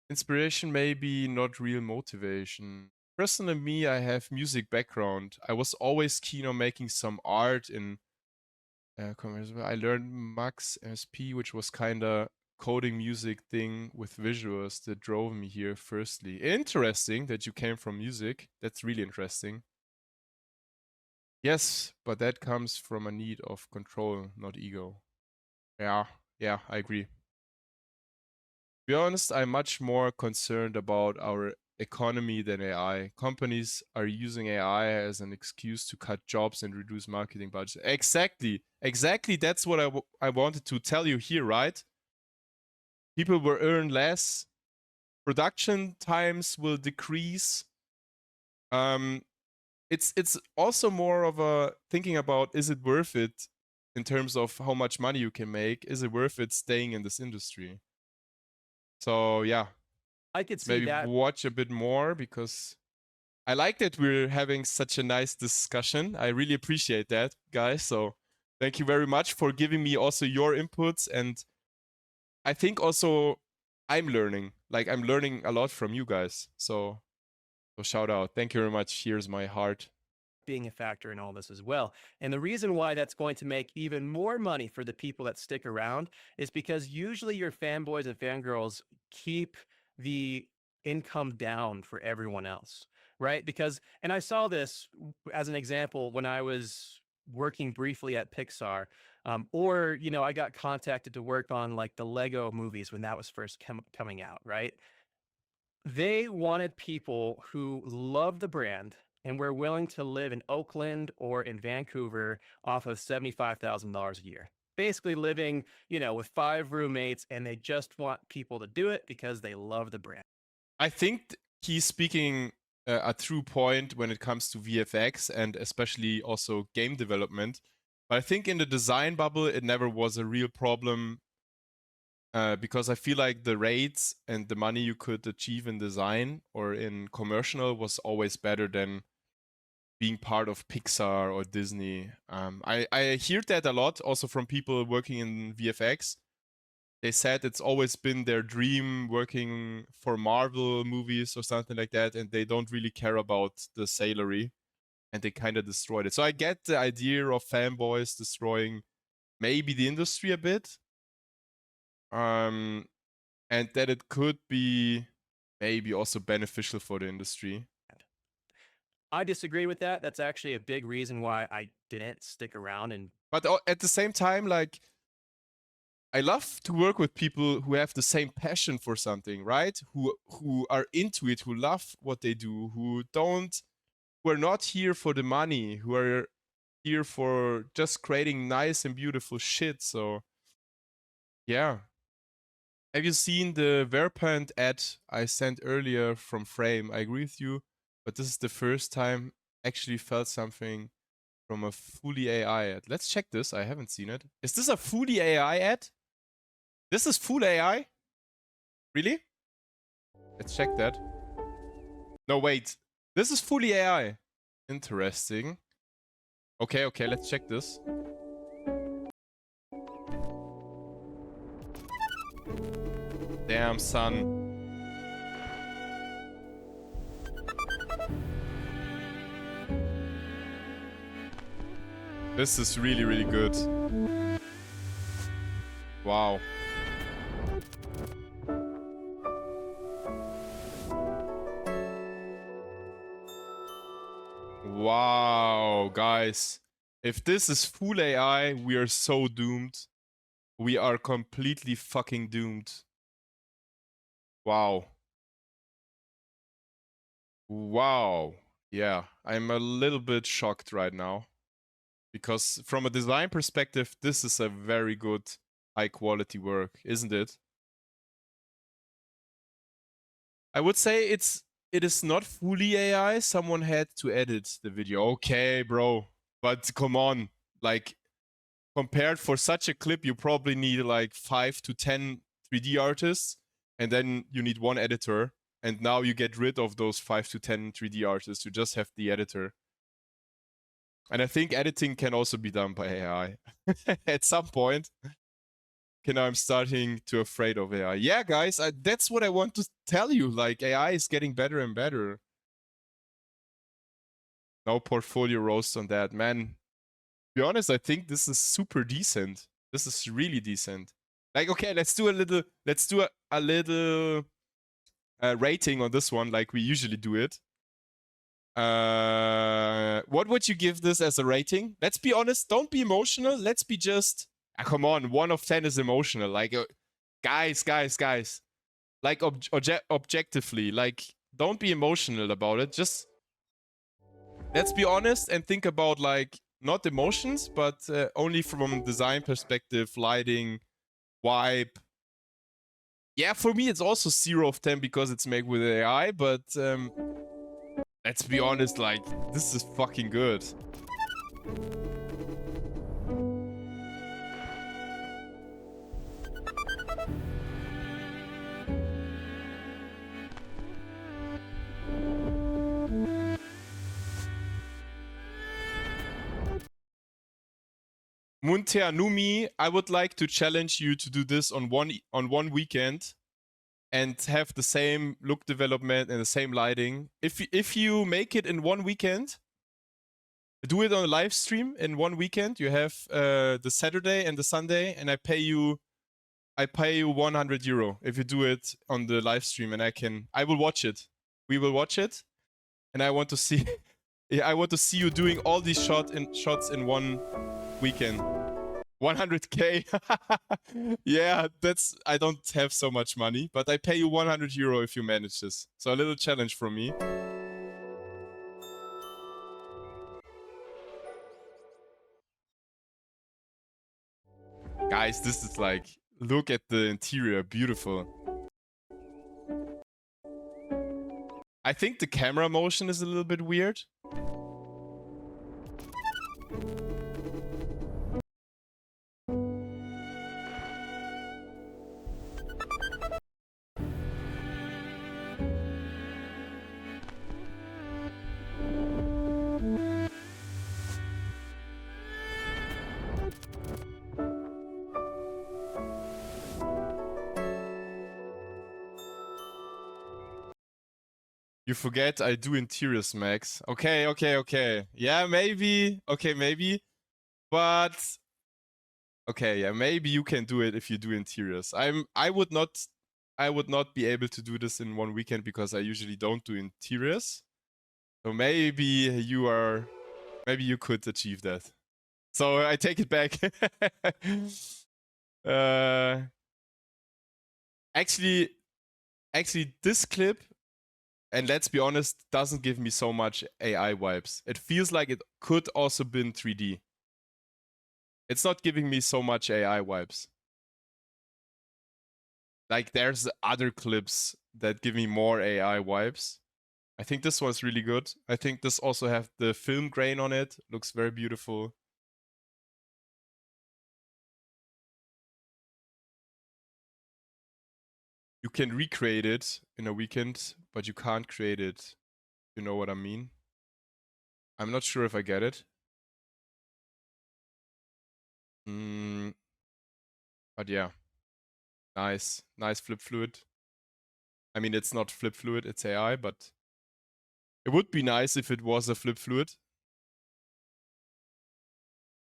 Inspiration, maybe not real motivation. Personally, me, I have music background. I was always keen on making some art in I learned Max SP, which was kind of coding music thing with visuals that drove me here firstly. Interesting that you came from music. That's really interesting. Yes, but that comes from a need of control, not ego. Yeah, I agree. To be honest, I'm much more concerned about our economy than AI. Companies are using AI as an excuse to cut jobs and reduce marketing budgets. Exactly. That's what I wanted to tell you here, right? People will earn less. Production times will decrease. It's also more of a thinking about, is it worth it in terms of how much money you can make? Is it worth it staying in this industry? So yeah, I could see maybe that. watch a bit more, because I like that we're having such a nice discussion. I really appreciate that, guys. So thank you very much for giving me also your inputs. And I think also I'm learning. Like, I'm learning a lot from you guys. So shout out. Thank you very much. Here's my heart. Being a factor in all this as well. And the reason why that's going to make even more money for the people that stick around is because usually your fanboys and fangirls keep the income down for everyone else, right? Because, and I saw this as an example when I was working briefly at Pixar, or, you know, I got contacted to work on like the Lego movies when that was first coming out, right? They wanted people who love the brand and were willing to live in Oakland or in Vancouver off of $75,000 a year. Basically living, you know, with 5 roommates, and they just want people to do it because they love the brand. I think he's speaking a true point when it comes to VFX and especially also game development. But I think in the design bubble, it never was a real problem, because I feel like the rates and the money you could achieve in design or in commercial was always better than being part of Pixar or Disney. I hear that a lot also from people working in VFX. They said it's always been their dream working for Marvel movies or something like that, and they don't really care about the salary, and they kind of destroyed it. So I get the idea of fanboys destroying maybe the industry a bit, and that it could be maybe also beneficial for the industry. I disagree with that. That's actually a big reason why I didn't stick around. And But at the same time, like, I love to work with people who have the same passion for something, right? Who are into it, who love what they do, who are not here for the money, who are here for just creating nice and beautiful shit. So yeah. Have you seen the Verpant ad I sent earlier from Frame? I agree with you, but this is the first time I actually felt something from a fully AI ad. Let's check this. I haven't seen it. Is this a fully AI ad? This is full AI? Really? Let's check that. No, wait. This is fully AI. Interesting. Okay, let's check this. Damn, son. This is really, really good. Wow. Wow, guys. If this is full AI, we are so doomed. We are completely fucking doomed. Wow. Wow. Yeah, I'm a little bit shocked right now. Because from a design perspective, this is a very good, high quality work, isn't it? I would say it is not fully AI. Someone had to edit the video. Okay, bro. But come on. Like, compared for such a clip, you probably need like 5 to 10 3D artists. And then you need one editor. And now you get rid of those 5 to 10 3D artists. You just have the editor. And I think editing can also be done by AI at some point. Okay, now I'm starting to afraid of AI. Yeah, guys, that's what I want to tell you. Like, AI is getting better and better. No portfolio roast on that, man. To be honest, I think this is super decent. This is really decent. Like, okay, let's do a little rating on this one, like we usually do it. What would you give this as a rating? Let's be honest. Don't be emotional. Let's be just. Come on, 1 of 10 is emotional. Like, guys. Like, objectively, like, don't be emotional about it. Just let's be honest and think about, like, not emotions, but only from design perspective, lighting, vibe. Yeah, for me, it's also 0 of 10 because it's made with AI, but let's be honest, like, this is fucking good. Munter Numi, I would like to challenge you to do this on one weekend and have the same look development and the same lighting. If you make it in 1 weekend, do it on a live stream in 1 weekend. You have the Saturday and the Sunday, and I pay you 100 euro if you do it on the live stream, and I will watch it. We will watch it, and I want to see I want to see you doing all these shots in 1 weekend. 100k. Yeah, I don't have so much money, but I pay you 100 euro if you manage this. So a little challenge from me. Guys, this is like, look at the interior, beautiful. I think the camera motion is a little bit weird. You forget I do interiors, Max. Okay. Yeah, maybe. Okay, maybe. But okay, yeah, maybe you can do it if you do interiors. I would not be able to do this in 1 weekend because I usually don't do interiors. So maybe you could achieve that. So I take it back. Actually, this clip, and let's be honest, doesn't give me so much AI vibes. It feels like it could also been 3D. It's not giving me so much AI vibes. Like there's other clips that give me more AI vibes. I think this one's really good. I think this also have the film grain on it. Looks very beautiful. You can recreate it in a weekend, but you can't create it. You know what I mean? I'm not sure if I get it. But yeah. Nice flip fluid. I mean, it's not flip fluid, it's AI, but it would be nice if it was a flip fluid.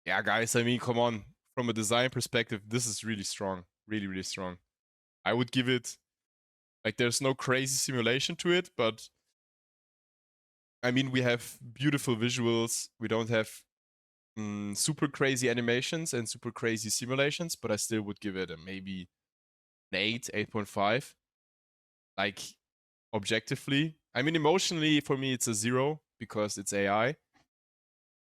Yeah, guys, I mean, come on. From a design perspective, this is really strong. Really, really strong. I would give it, like, there's no crazy simulation to it, but I mean, we have beautiful visuals. We don't have super crazy animations and super crazy simulations, but I still would give it a maybe an 8, 8.5. Like, objectively. I mean, emotionally, for me, it's a 0 because it's AI.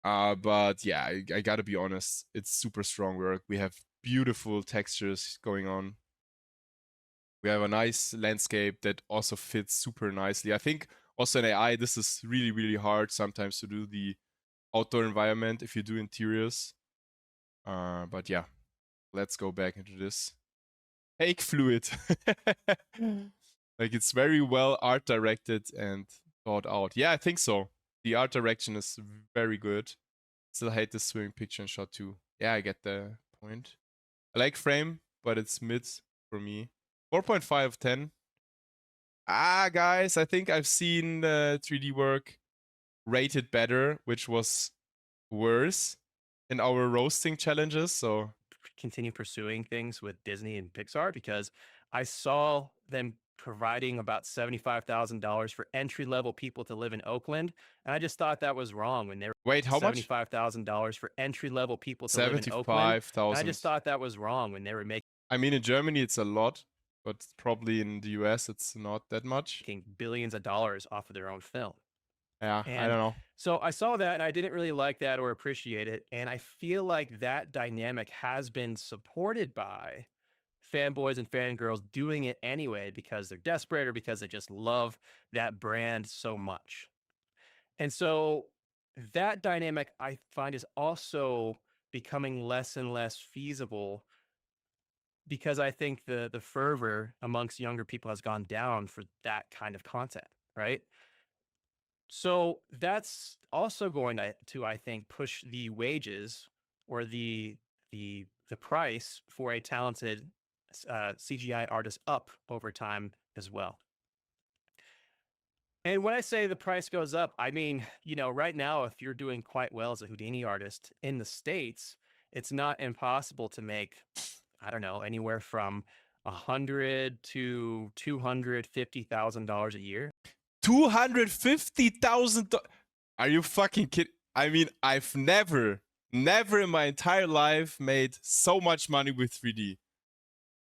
But yeah, I gotta be honest, it's super strong work. We have beautiful textures going on. We have a nice landscape that also fits super nicely. I think also in AI, this is really, really hard sometimes to do the outdoor environment if you do interiors. But yeah, let's go back into this. Fake fluid. Like it's very well art directed and thought out. Yeah, I think so. The art direction is very good. Still hate the swimming picture and shot too. Yeah, I get the point. I like frame, but it's mid for me. 4.5 of 10. Guys, I think I've seen 3D work rated better, which was worse in our roasting challenges. So continue pursuing things with Disney and Pixar because I saw them providing about $75,000 for entry-level people to live in Oakland, and I just thought that was wrong when they were wait, how much? $75,000 for entry-level people to live in Oakland. And I 75,000. just thought that was wrong when they were making I mean, in Germany it's a lot, but probably in the US it's not that much. billions of dollars off of their own film. Yeah, I don't know. So I saw that and I didn't really like that or appreciate it. And I feel like that dynamic has been supported by fanboys and fangirls doing it anyway because they're desperate or because they just love that brand so much. And so that dynamic I find is also becoming less and less feasible because I think the fervor amongst younger people has gone down for that kind of content, right? So that's also going to I think push the wages or the price for a talented CGI artist up over time as well. And when I say the price goes up, I mean, you know, right now, if you're doing quite well as a Houdini artist in the States, it's not impossible to make, I don't know, anywhere from $100,000 to $250,000 a year. $250,000. Are you fucking kidding? I mean, I've never in my entire life made so much money with 3D.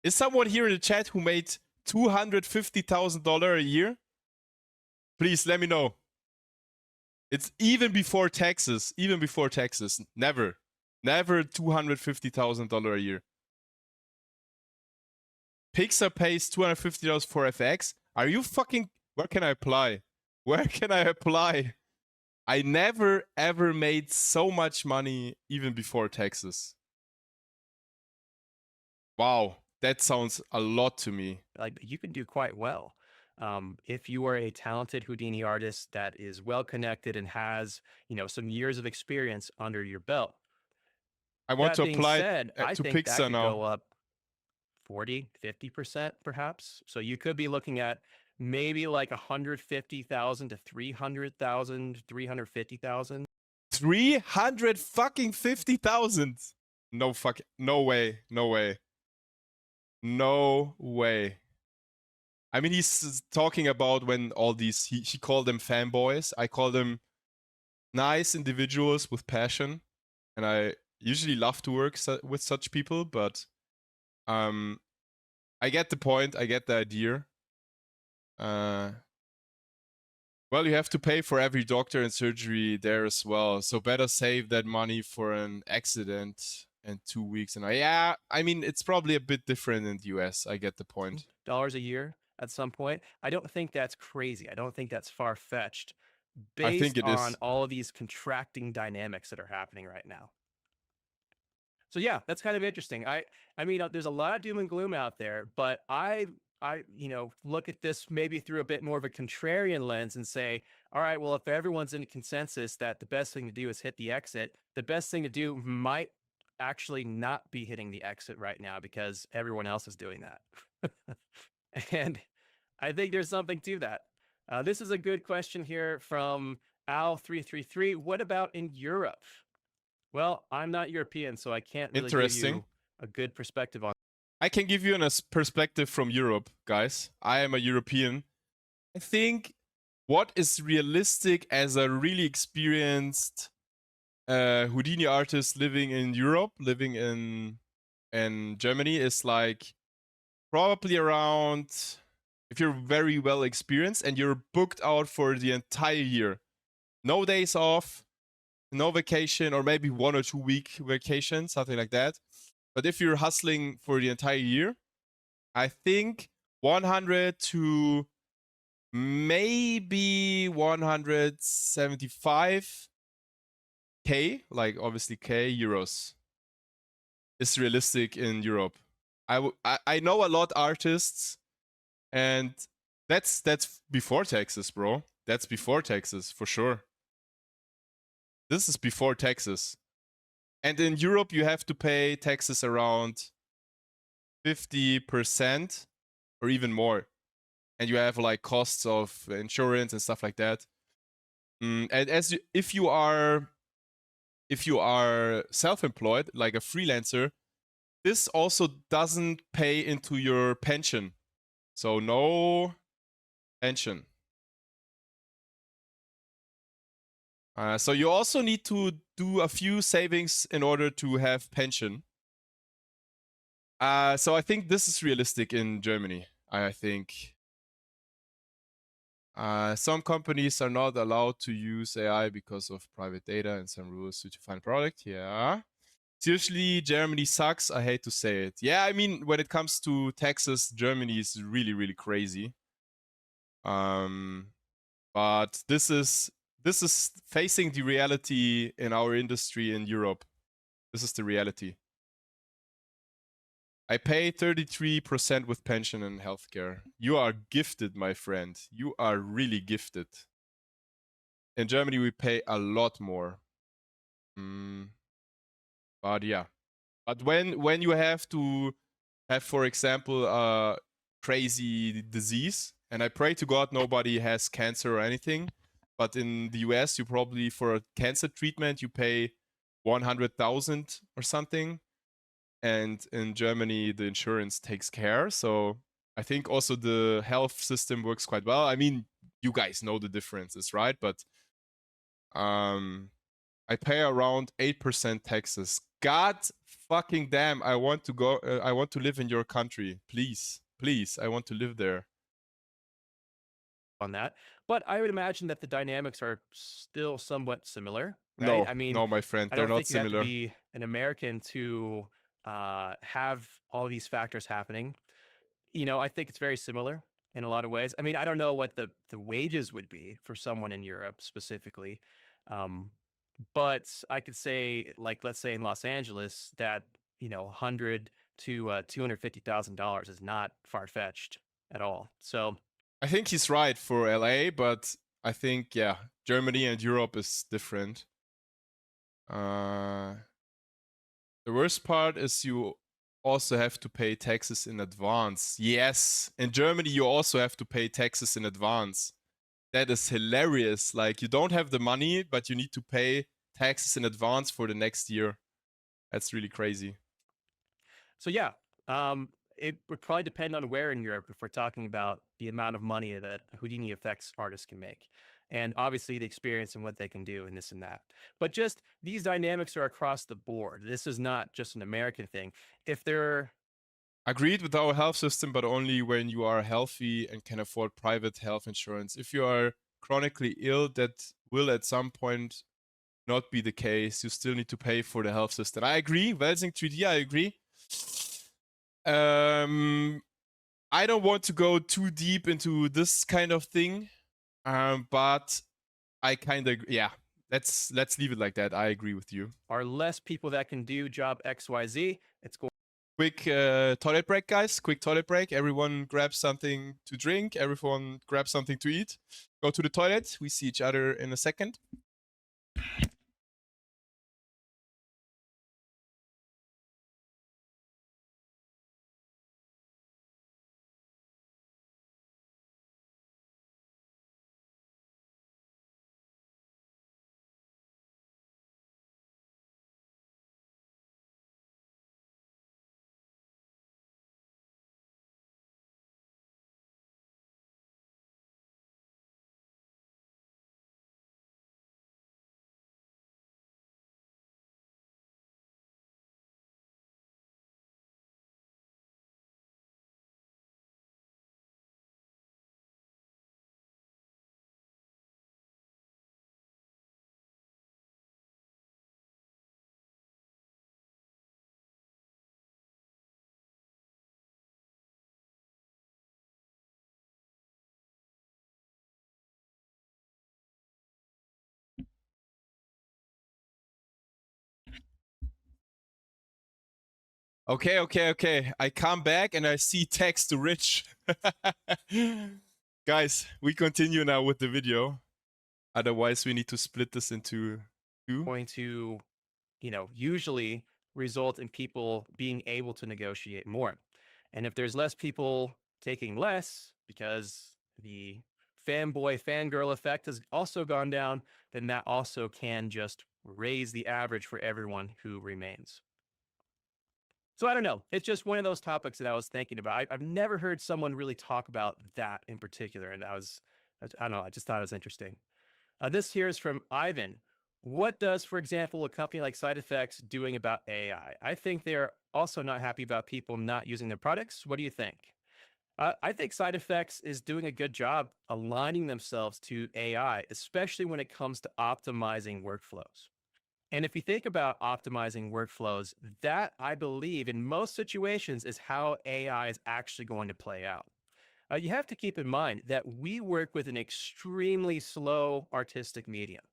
Is someone here in the chat who made $250,000 a year? Please let me know. It's even before taxes. Even before taxes. Never $250,000 a year. Pixar pays $250 for FX. Are you fucking... Where can I apply? Where can I apply? I never ever made so much money even before taxes. Wow, that sounds a lot to me. Like you can do quite well. If you are a talented Houdini artist that is well connected and has, you know, some years of experience under your belt. I want to apply I to think Pixar that could now. go up 40, 50% perhaps. So you could be looking at maybe like 150,000 to 300,000, 350,000. 300 fucking 50,000. No fucking, no way, no way. No way. I mean, he's talking about when all these, he called them fanboys. I call them nice individuals with passion. And I usually love to work with such people, but I get the point. I get the idea. Well, you have to pay for every doctor and surgery there as well. So better save that money for an accident in 2 weeks. And yeah, I mean, it's probably a bit different in the US. I get the point. Dollars a year at some point. I don't think that's crazy. I don't think that's far-fetched I think based it on is. all of these contracting dynamics that are happening right now. So yeah, that's kind of interesting. I mean, there's a lot of doom and gloom out there, but I look at this maybe through a bit more of a contrarian lens and say, all right, well, if everyone's in consensus that the best thing to do is hit the exit, the best thing to do might actually not be hitting the exit right now because everyone else is doing that. And I think there's something to that. This is a good question here from Al333. What about in Europe? Well, I'm not European, so I can't really give you a good perspective on. I can give you a perspective from Europe, guys. I am a European. I think what is realistic as a really experienced Houdini artist living in Europe, living in Germany, is like probably around, if you're very well experienced and you're booked out for the entire year, no days off, no vacation, or maybe 1 or 2 week vacation, something like that. But if you're hustling for the entire year, I think 100 to maybe 175k, like obviously K euros, is realistic in Europe. I know a lot artists, and that's before taxes, bro. That's before taxes for sure. This is before taxes. And in Europe, you have to pay taxes around 50% or even more. And you have like costs of insurance and stuff like that. And if you are self-employed, like a freelancer, this also doesn't pay into your pension. So no pension. So you also need to do a few savings in order to have pension. So I think this is realistic in Germany. I think some companies are not allowed to use AI because of private data and some rules to define product. Yeah. Seriously, Germany sucks. I hate to say it. Yeah, I mean, when it comes to taxes, Germany is really, really crazy. But this is facing the reality in our industry in Europe. This is the reality. I pay 33% with pension and healthcare. You are gifted, my friend. You are really gifted. In Germany, we pay a lot more. But yeah. But when you have to have, for example, a crazy disease, and I pray to God nobody has cancer or anything, but in the US, you probably, for a cancer treatment, you pay 100,000 or something. And in Germany, the insurance takes care. So I think also the health system works quite well. I mean, you guys know the differences, right? But I pay around 8% taxes. God fucking damn, I want to go, I want to live in your country. Please, please, I want to live there. On that, but I would imagine that the dynamics are still somewhat similar, right? No, I mean, no, my friend, I they're don't not think you have similar. to be an American to have all these factors happening. I think it's very similar in a lot of ways. I mean, I don't know what the wages would be for someone in Europe specifically, but I could say, like, let's say in Los Angeles, that $100 to $250,000 is not far-fetched at all. So I think he's right for LA, but I think, yeah, Germany and Europe is different. The worst part is you also have to pay taxes in advance. Yes, in Germany you also have to pay taxes in advance. That is hilarious. Like, you don't have the money, but you need to pay taxes in advance for the next year. That's really crazy. So yeah, it would probably depend on where in Europe if we're talking about the amount of money that a Houdini effects artist can make. And obviously the experience and what they can do and this and that. But just these dynamics are across the board. This is not just an American thing. If they're Agreed with our health system, but only when you are healthy and can afford private health insurance. If you are chronically ill, that will at some point not be the case. You still need to pay for the health system. I agree. Welsing 3D, I agree. I don't want to go too deep into this kind of thing, but I kind of, yeah. Let's leave it like that. I agree with you. are less people that can do job XYZ, it's going Quick toilet break, guys. Quick toilet break. Everyone grab something to drink. Everyone grab something to eat. Go to the toilet. We see each other in a second. Okay. I come back and I see text to Rich. Guys, we continue now with the video. Otherwise, we need to split this into two. to, usually result in people being able to negotiate more. And if there's less people taking less because the fanboy fangirl effect has also gone down, then that also can just raise the average for everyone who remains. So I don't know. It's just one of those topics that I was thinking about. I've never heard someone really talk about that in particular. And I don't know, I just thought it was interesting. This here is from Ivan. What does, for example, a company like Side Effects doing about AI? I think they're also not happy about people not using their products. What do you think? I think Side Effects is doing a good job aligning themselves to AI, especially when it comes to optimizing workflows. And if you think about optimizing workflows, that I believe in most situations is how AI is actually going to play out. You have to keep in mind that we work with an extremely slow artistic medium.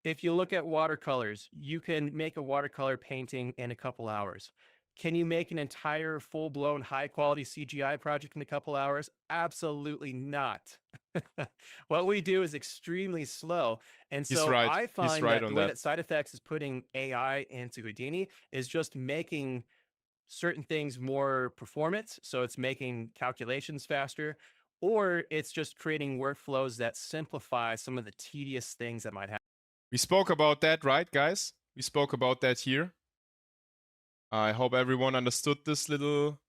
If you look at watercolors, you can make a watercolor painting in a couple hours. Can you make an entire full blown high quality CGI project in a couple hours? Absolutely not. What we do is extremely slow. And He's so right. I He's find right that on the way that. that Side Effects is putting AI into Houdini is just making certain things more performant. So it's making calculations faster, or it's just creating workflows that simplify some of the tedious things that might happen. We spoke about that, right, guys? We spoke about that here. I hope everyone understood this little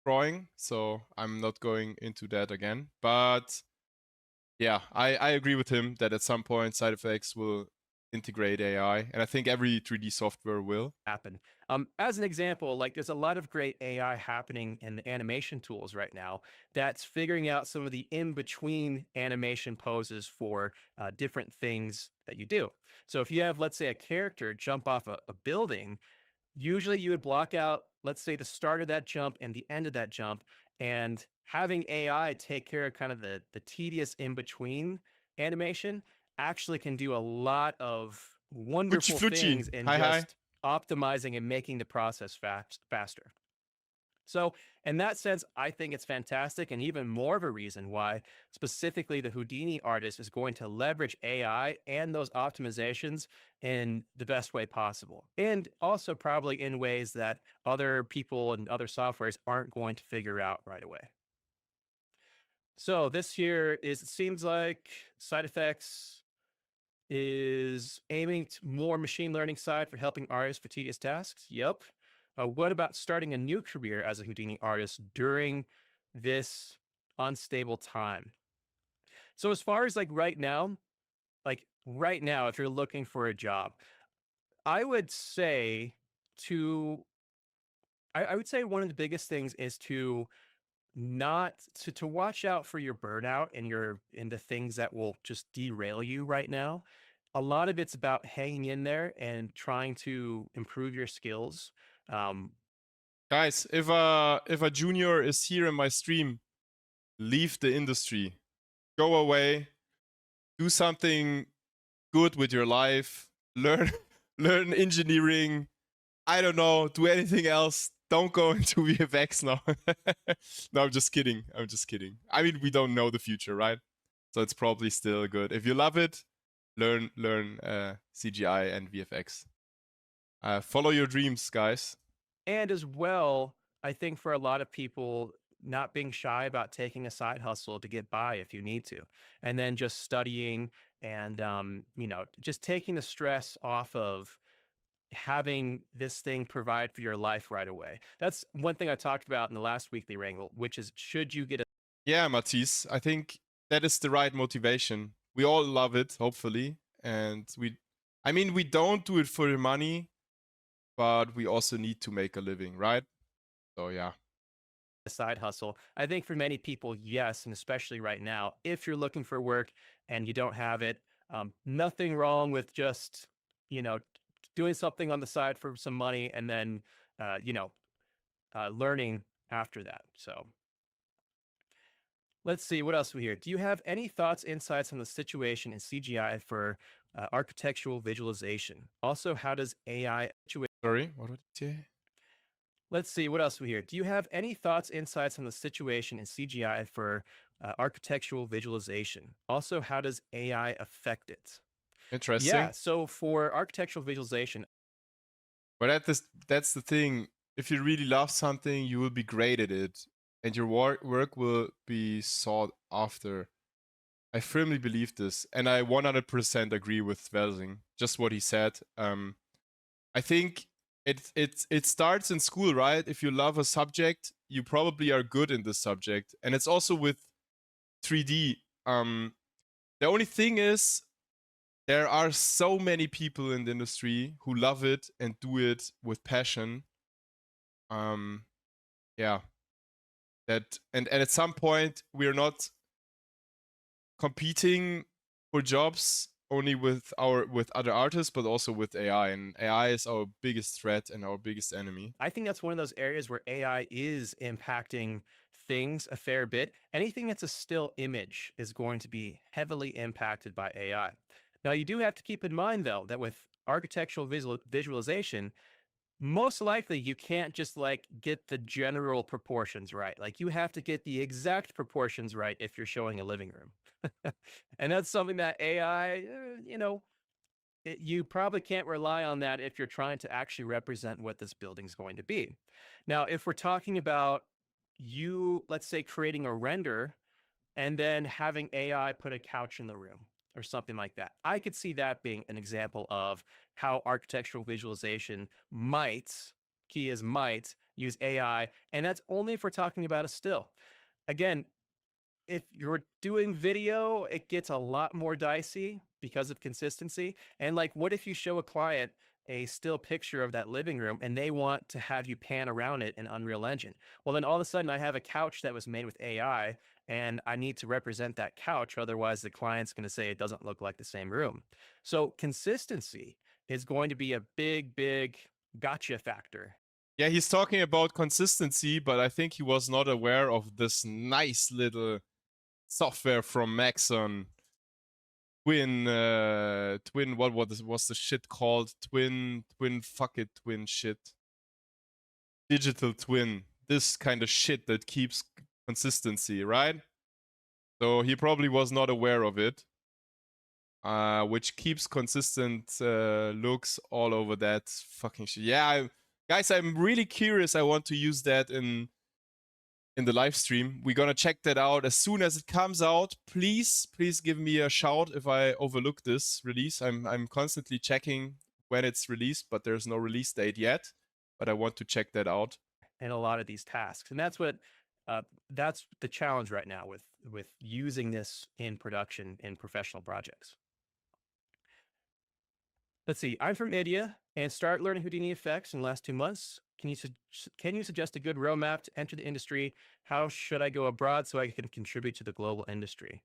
drawing, so I'm not going into that again. But yeah, I agree with him that at some point Side Effects will integrate AI, and I think every 3D software will. Happen. As an example, like there's a lot of great AI happening in the animation tools right now that's figuring out some of the in-between animation poses for different things that you do. So if you have, let's say, a character jump off a building, usually you would block out, let's say, the start of that jump and the end of that jump, and having AI take care of kind of the tedious in-between animation actually can do a lot of wonderful things in just optimizing and making the process faster. So in that sense, I think it's fantastic, and even more of a reason why specifically the Houdini artist is going to leverage AI and those optimizations in the best way possible. And also probably in ways that other people and other softwares aren't going to figure out right away. So this here is, it seems like Side Effects is aiming to more machine learning side for helping artists for tedious tasks. Yep. What about starting a new career as a Houdini artist during this unstable time? So as far as like right now, if you're looking for a job, I would say to I would say one of the biggest things is to not to watch out for your burnout and your and the things that will just derail you right now. A lot of it's about hanging in there and trying to improve your skills. Um, Guys, if a junior is here in my stream, leave the industry. Go away. Do something good with your life. Learn learn engineering. I don't know, do anything else. Don't go into VFX now. No, I'm just kidding. I'm just kidding. I mean, we don't know the future, right? So it's probably still good. If you love it, learn CGI and VFX. Follow your dreams, guys. and as well, I think for a lot of people, not being shy about taking a side hustle to get by if you need to, and then just studying and just taking the stress off of having this thing provide for your life right away. That's one thing I talked about in the last weekly wrangle, which is should you get a Yeah, Matisse, I think that is the right motivation. We all love it, hopefully. And I mean, we don't do it for the money, but we also need to make a living, right? So yeah. side hustle? I think for many people, yes, and especially right now, if you're looking for work and you don't have it, nothing wrong with just, you know, doing something on the side for some money and then, learning after that. So let's see what else we hear. Do you have any thoughts, insights on the situation in CGI for architectural visualization? Also, how does AI Sorry, what did you say? Let's see what else we hear. Do you have any thoughts, insights on the situation in CGI for architectural visualization? Also, how does AI affect it? Interesting. Yeah, so for architectural visualization, But that's the thing. If you really love something, you will be great at it, and your work will be sought after. I firmly believe this, and I 100% agree with Welsing. Just what he said. I think it starts in school, right? If you love a subject, you probably are good in this subject, and it's also with 3D. The only thing is, there are so many people in the industry who love it and do it with passion. Yeah. That and at some point we're not competing for jobs only with other artists, but also with AI. And AI is our biggest threat and our biggest enemy. I think that's one of those areas where AI is impacting things a fair bit. Anything that's a still image is going to be heavily impacted by AI. Now, you do have to keep in mind, though, that with architectural visualization, most likely you can't just like get the general proportions right. Like you have to get the exact proportions right if you're showing a living room. And that's something that AI, you probably can't rely on that if you're trying to actually represent what this building's going to be. Now, if we're talking about you, let's say, creating a render and then having AI put a couch in the room or something like that, I could see that being an example of how architectural visualization might, key is might, use AI. And that's only if we're talking about a still. Again, if you're doing video, it gets a lot more dicey because of consistency. And like, what if you show a client a still picture of that living room and they want to have you pan around it in Unreal Engine? Well, then all of a sudden I have a couch that was made with AI and I need to represent that couch. Otherwise, the client's going to say it doesn't look like the same room. So consistency is going to be a big, big gotcha factor. Yeah, he's talking about consistency, but I think he was not aware of this nice little software from Maxon. Twin, what was the shit called? Twin shit. Digital twin. This kind of shit that keeps consistency, right? So he probably was not aware of it. Which keeps consistent looks all over that fucking shit. Yeah, guys, I'm really curious. I want to use that in the live stream. We're gonna check that out as soon as it comes out. Please give me a shout if I overlook this release. I'm constantly checking when it's released, but there's no release date yet. but I want to check that out. in a lot of these tasks. And that's the challenge right now with using this in production in professional projects. Let's see. I'm from India and started learning Houdini effects in the last 2 months. Can you suggest a good roadmap to enter the industry? How should I go abroad so I can contribute to the global industry?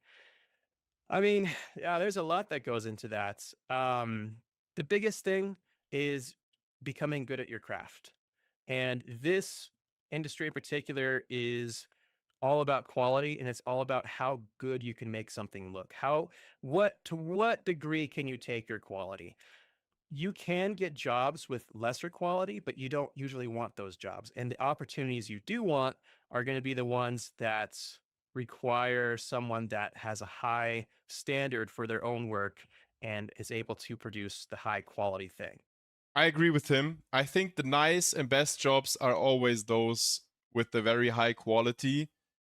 I mean, yeah, there's a lot that goes into that. The biggest thing is becoming good at your craft. And this industry in particular is all about quality, and it's all about how good you can make something look. To what degree can you take your quality? You can get jobs with lesser quality, but you don't usually want those jobs. And the opportunities you do want are going to be the ones that require someone that has a high standard for their own work and is able to produce the high quality thing. I agree with him. I think the nice and best jobs are always those with the very high quality.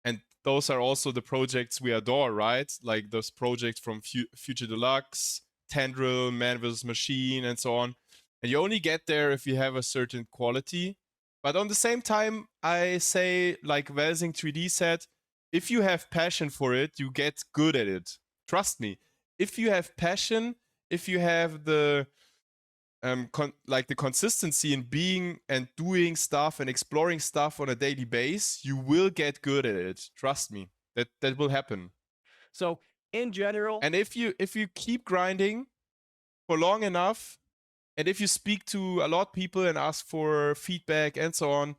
And those are also the projects we adore, right? Like those projects from Future Deluxe, Tendril, Man vs. Machine, and so on. And you only get there if you have a certain quality. But on the same time, I say, like Welsing 3D said, if you have passion for it, you get good at it. Trust me. If you have passion, if you have the the consistency in being and doing stuff and exploring stuff on a daily basis, you will get good at it. Trust me, that will happen. So in general, and if you keep grinding for long enough, and if you speak to a lot of people and ask for feedback and so on,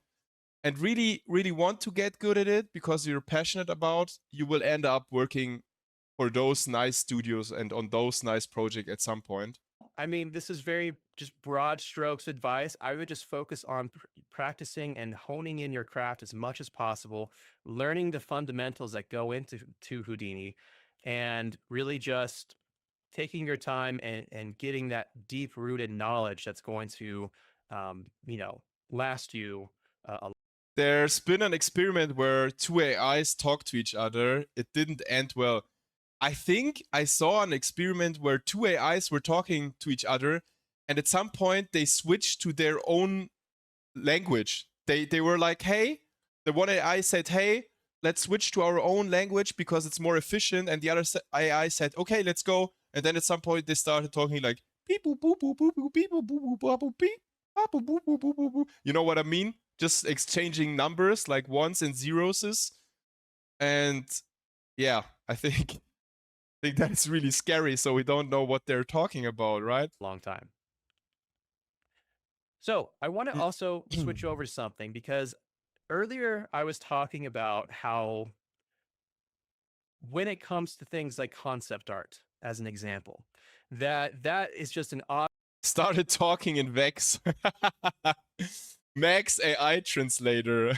and really want to get good at it because you're passionate about, you will end up working for those nice studios and on those nice projects at some point. I mean, this is very just broad strokes advice. I would just focus on practicing and honing in your craft as much as possible, learning the fundamentals that go into Houdini, and really just taking your time and getting that deep rooted knowledge that's going to, last you a There's been an experiment where two AIs talk to each other. It didn't end well. I think I saw an experiment where two AIs were talking to each other, and at some point they switched to their own language. They were like, hey, the one AI said, hey, let's switch to our own language because it's more efficient, and the other AI said, okay, let's go. And then at some point they started talking like, beep boop boop boop boop boop beep boop boop boop boop beep boop boop boop boop boop. You know what I mean? Just exchanging numbers like ones and zeros. And yeah, I think that is really scary. So we don't know what they're talking about, right? long time. So I want to also switch over to something, because earlier I was talking about how when it comes to things like concept art, as an example, that is just an odd. Started talking in Vex. Max AI translator.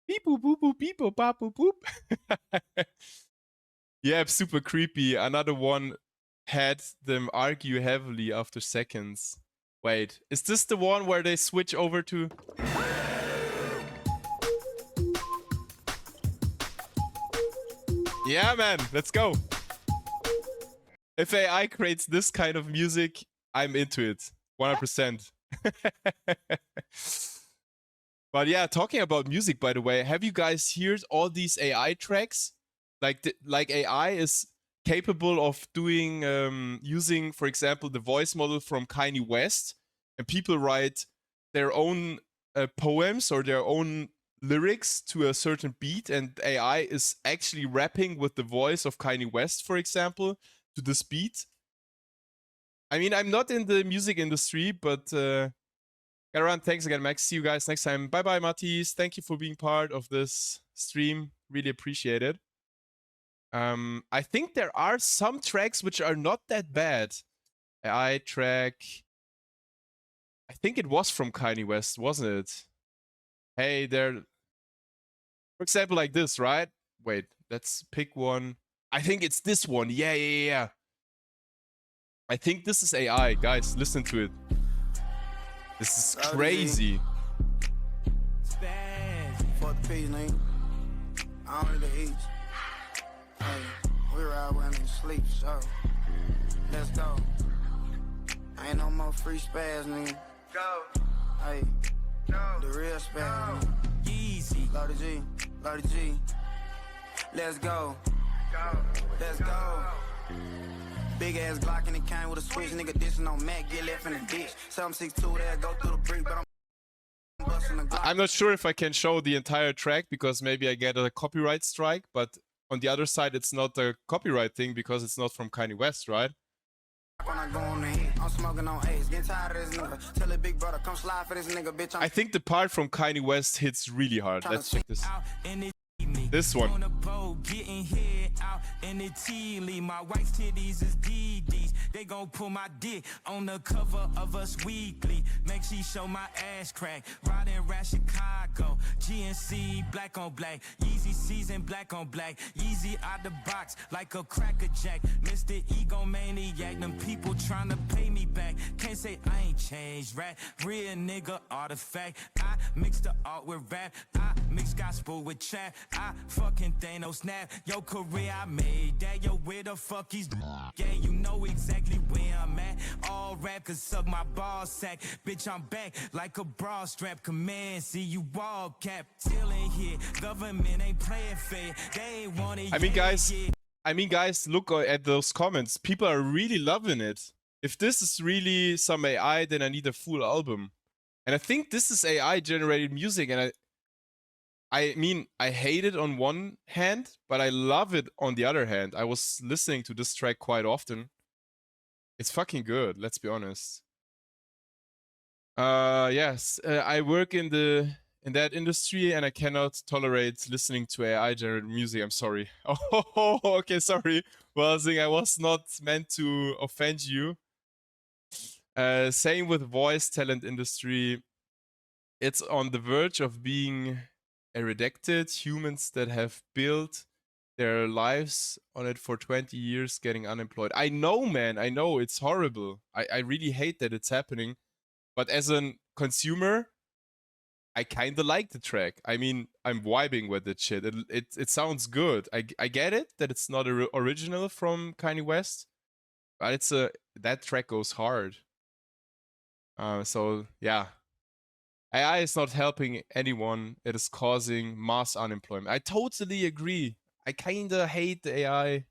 Beep boop boop boop beep boop bop boop boop. Yeah, super creepy. Another one had them argue heavily after seconds. Wait, is this the one where they switch over to... Yeah, man, let's go. If AI creates this kind of music, I'm into it. 100%. But yeah, talking about music, by the way, have you guys heard all these AI tracks? Like AI is capable of doing, using, for example, the voice model from Kanye West, and people write their own poems or their own lyrics to a certain beat, and AI is actually rapping with the voice of Kanye West, for example, to this beat. I mean, I'm not in the music industry, but get around. Thanks again, Max. See you guys next time. Bye-bye, Matthias. Thank you for being part of this stream. Really appreciate it. I think there are some tracks which are not that bad. AI track. I think it was from Kanye West, wasn't it? Hey, there. For example, like this, right? Wait, let's pick one. I think it's this one. Yeah. I think this is AI. Guys, listen to it. This is crazy. For the page name. I don't really age. Hey, we're out running sleep, so let's go. Ain't no more free spaz, nigga. Go. Hey, The real spam. Easy. Load the G. Load the G. Let's go. Let's go. Big ass Glock and it came with a switch. Nigga dissing on Mac, get left in the ditch. 762 there, go through the brick, but I'm busting the Glock. I'm not sure if I can show the entire track because maybe I get a copyright strike, but on the other side, it's not a copyright thing because it's not from Kanye West, right? When I go on the hit, I'm smoking on A's, getting tired of this nigga. Tell a big brother, come slide for this nigga, bitch. I think the part from Kanye West hits really hard. Let's check this. This one. On the boat, getting hit out in the tea leaf. My wife's titties is DDs. They gon' pull my dick on the cover of Us Weekly. Make she show my ass crack. Riding around Chicago. GNC, black on black. Yeezy season, black on black. Yeezy out the box like a cracker jack. Mr. Egomaniac. Them people tryna pay me back. Can't say I ain't changed, right? Real nigga artifact. I mix the art with rap. I mix gospel with trap. I fucking Thanos snap. Your career I made that. Yo, where the fuck is yeah, you know exactly where I'm at. All rap can suck my ball sack. Bitch, I'm back like a bra strap. Command, see you all cap. Still in here. Government ain't playing fair. They ain't want it. I mean, guys, look at those comments. People are really loving it. If this is really some AI, then I need a full album. And I think this is AI generated music, and I mean, I hate it on one hand, but I love it on the other hand. I was listening to this track quite often. It's fucking good, let's be honest. Yes, I work in that industry and I cannot tolerate listening to AI generated music. I'm sorry. Oh, okay, sorry. Well, I was not meant to offend you. Same with voice talent industry. It's on the verge of being erected. Humans that have built their lives on it for 20 years getting unemployed. I know, man. I know. It's horrible. I really hate that it's happening. But as a consumer, I kind of like the track. I mean, I'm vibing with it shit. It sounds good. I get it that it's not original from Kanye West, but it's that track goes hard. So yeah, AI is not helping anyone. It is causing mass unemployment. I totally agree. I kind of hate the AI.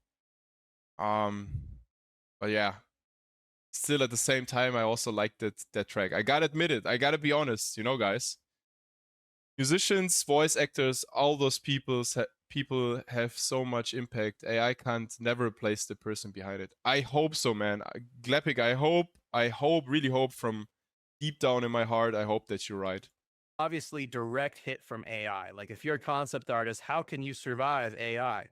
But yeah, still at the same time, I also like that track. I gotta admit it. I gotta be honest, you know, guys. Musicians, voice actors, all those people have so much impact. AI can't never replace the person behind it. I hope so, man. Glepik, I really hope from deep down in my heart, I hope that you're right. Obviously, direct hit from AI. Like if you're a concept artist, how can you survive AI?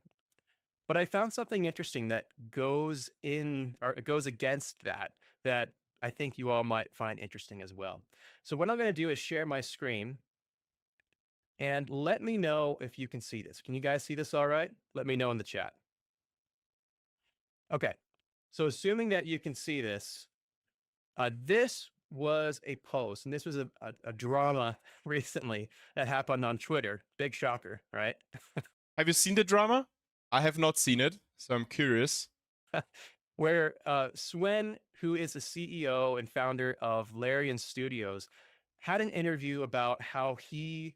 But I found something interesting that goes against that I think you all might find interesting as well. So what I'm going to do is share my screen and let me know if you can see this. Can you guys see this all right? Let me know in the chat. Okay. So assuming that you can see this, this was a post, and this was a drama recently that happened on Twitter. Big shocker, right? Have you seen the drama? I have not seen it, so I'm curious. Where Swen, who is the CEO and founder of Larian Studios, had an interview about how he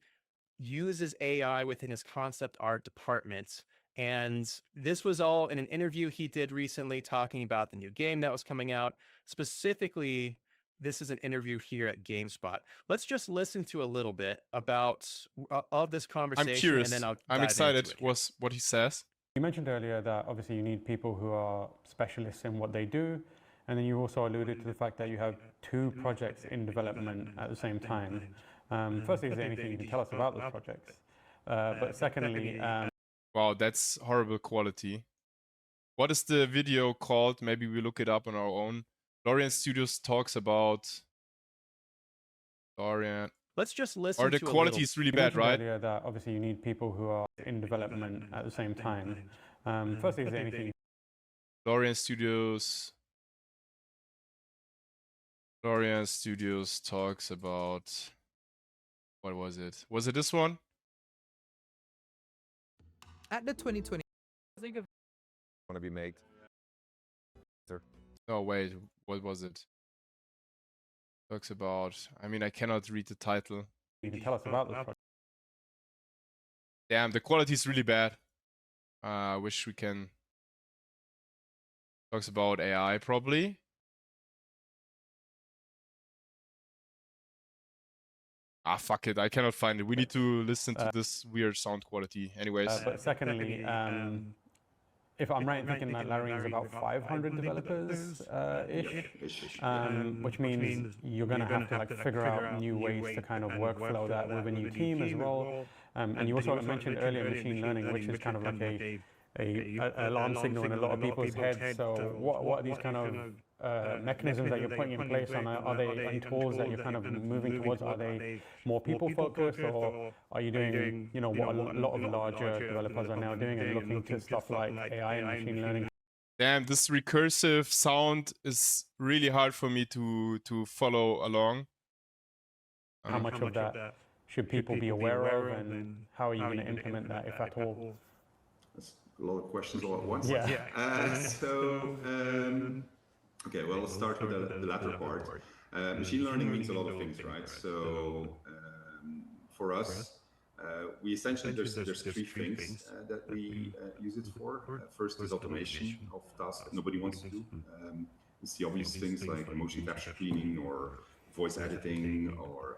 uses AI within his concept art department. And this was all in an interview he did recently talking about the new game that was coming out. Specifically, this is an interview here at GameSpot. Let's just listen to a little bit about of this conversation. I'm curious. And then I'm excited was what he says. You mentioned earlier that obviously you need people who are specialists in what they do. And then you also alluded to the fact that you have 2 projects in development at the same time. Firstly, is there anything you can tell us about those projects? But secondly... Wow, that's horrible quality. What is the video called? Maybe we look it up on our own. Larian Studios talks about... Larian... Let's just listen to the quality is really bad, right? Earlier that obviously you need people who are in development at the same time. Firstly, is there anything... Larian Studios talks about... What was it? Was it this one? At the 2020, I think of want to be made. Oh wait, what was it? Talks about... I mean, I cannot read the title. you can tell us about those projects. Damn, the quality is really bad. I wish we can. Talks about AI probably. Ah, fuck it. I cannot find it. We need to listen to this weird sound quality. Anyways. But secondly, if I'm right in thinking that Larry is about 500 developers ish, which means you're going to have to like figure out new ways to kind of workflow that with a new team as well. And you also mentioned earlier machine learning, which is kind of like a alarm signal in a lot of people's heads. So what are these kind of mechanisms that you're putting in place? And are they tools that you're kind of moving towards? Are they more people focused, or are you doing, you know, what a lot of larger developers are now doing and looking to stuff like AI and machine learning? Damn, this recursive sound is really hard for me to follow along. How much of that should people be aware of, and how are you going to implement that, if at all? That's a lot of questions all at once. Yeah. Okay, well, let's start with the latter part. Machine learning means a lot of things, right? So for us, we essentially, there's three things that we use it for. First is automation of tasks that nobody wants to do. It's the obvious things like motion capture cleaning or voice editing or...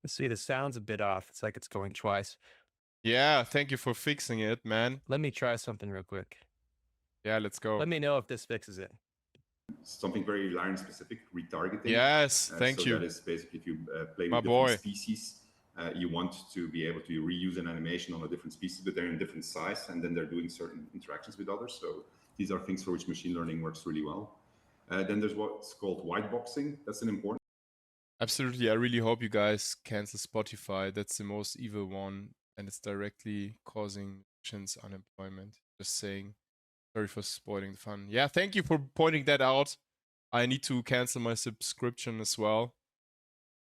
Let's see, the sound's a bit off. It's like it's going twice. Yeah, thank you for fixing it, man. Let me try something real quick. Yeah, let's go. Let me know if this fixes it. Something very line specific, retargeting. Yes, thank so you. That is basically if you play My with boy. different species, you want to be able to reuse an animation on a different species, but they're in different size, and then they're doing certain interactions with others. So these are things for which machine learning works really well. Then there's what's called white boxing. That's an important. Absolutely. I really hope you guys cancel Spotify. That's the most evil one, and it's directly causing musicians unemployment. Just saying. Sorry for spoiling the fun. Yeah, thank you for pointing that out. I need to cancel my subscription as well.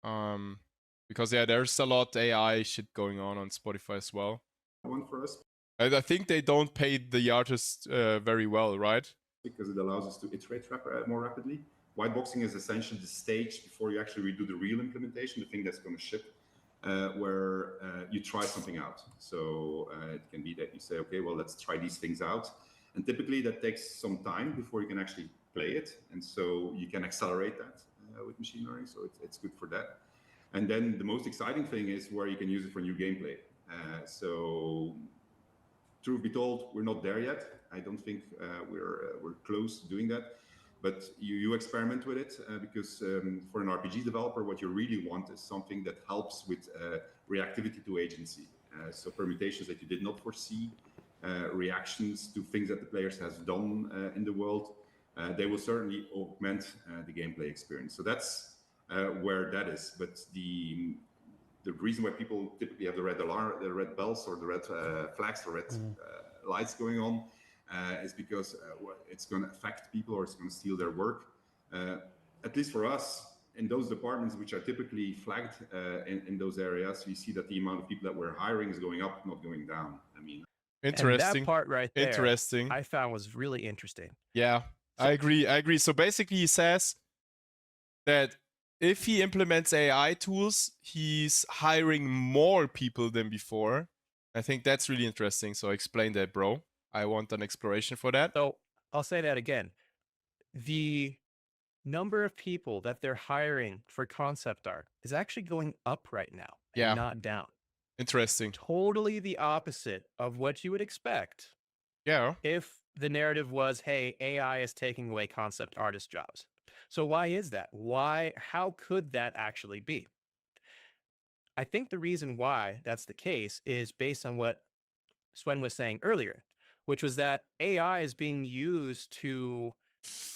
Because yeah, there's a lot AI shit going on Spotify as well. One for us. I think they don't pay the artists very well, right? Because it allows us to iterate more rapidly. Whiteboxing is essentially the stage before you actually redo the real implementation, the thing that's going to ship, where you try something out. So it can be that you say, okay, well, let's try these things out. And typically that takes some time before you can actually play it. And so you can accelerate that with machine learning. So it's good for that. And then the most exciting thing is where you can use it for new gameplay. So truth be told, we're not there yet. I don't think we're close to doing that. But you experiment with it because for an RPG developer, what you really want is something that helps with reactivity to agency. So permutations that you did not foresee, reactions to things that the players has done in the world, they will certainly augment the gameplay experience. So that's where that is. But the reason why people typically have the red alarm, the red bells or the red flags, the red lights going on is because it's going to affect people or it's going to steal their work. At least for us, in those departments which are typically flagged in those areas, you see that the amount of people that we're hiring is going up, not going down. I mean, interesting. And that part right there, interesting. I found was really interesting. Yeah, I agree. So basically he says that if he implements AI tools, he's hiring more people than before. I think that's really interesting. So explain that, bro. I want an exploration for that. So I'll say that again. The number of people that they're hiring for concept art is actually going up right now, and not down. Interesting. Totally the opposite of what you would expect. Yeah. If the narrative was, hey, AI is taking away concept artist jobs. So why is that? How could that actually be? I think the reason why that's the case is based on what Sven was saying earlier, which was that AI is being used to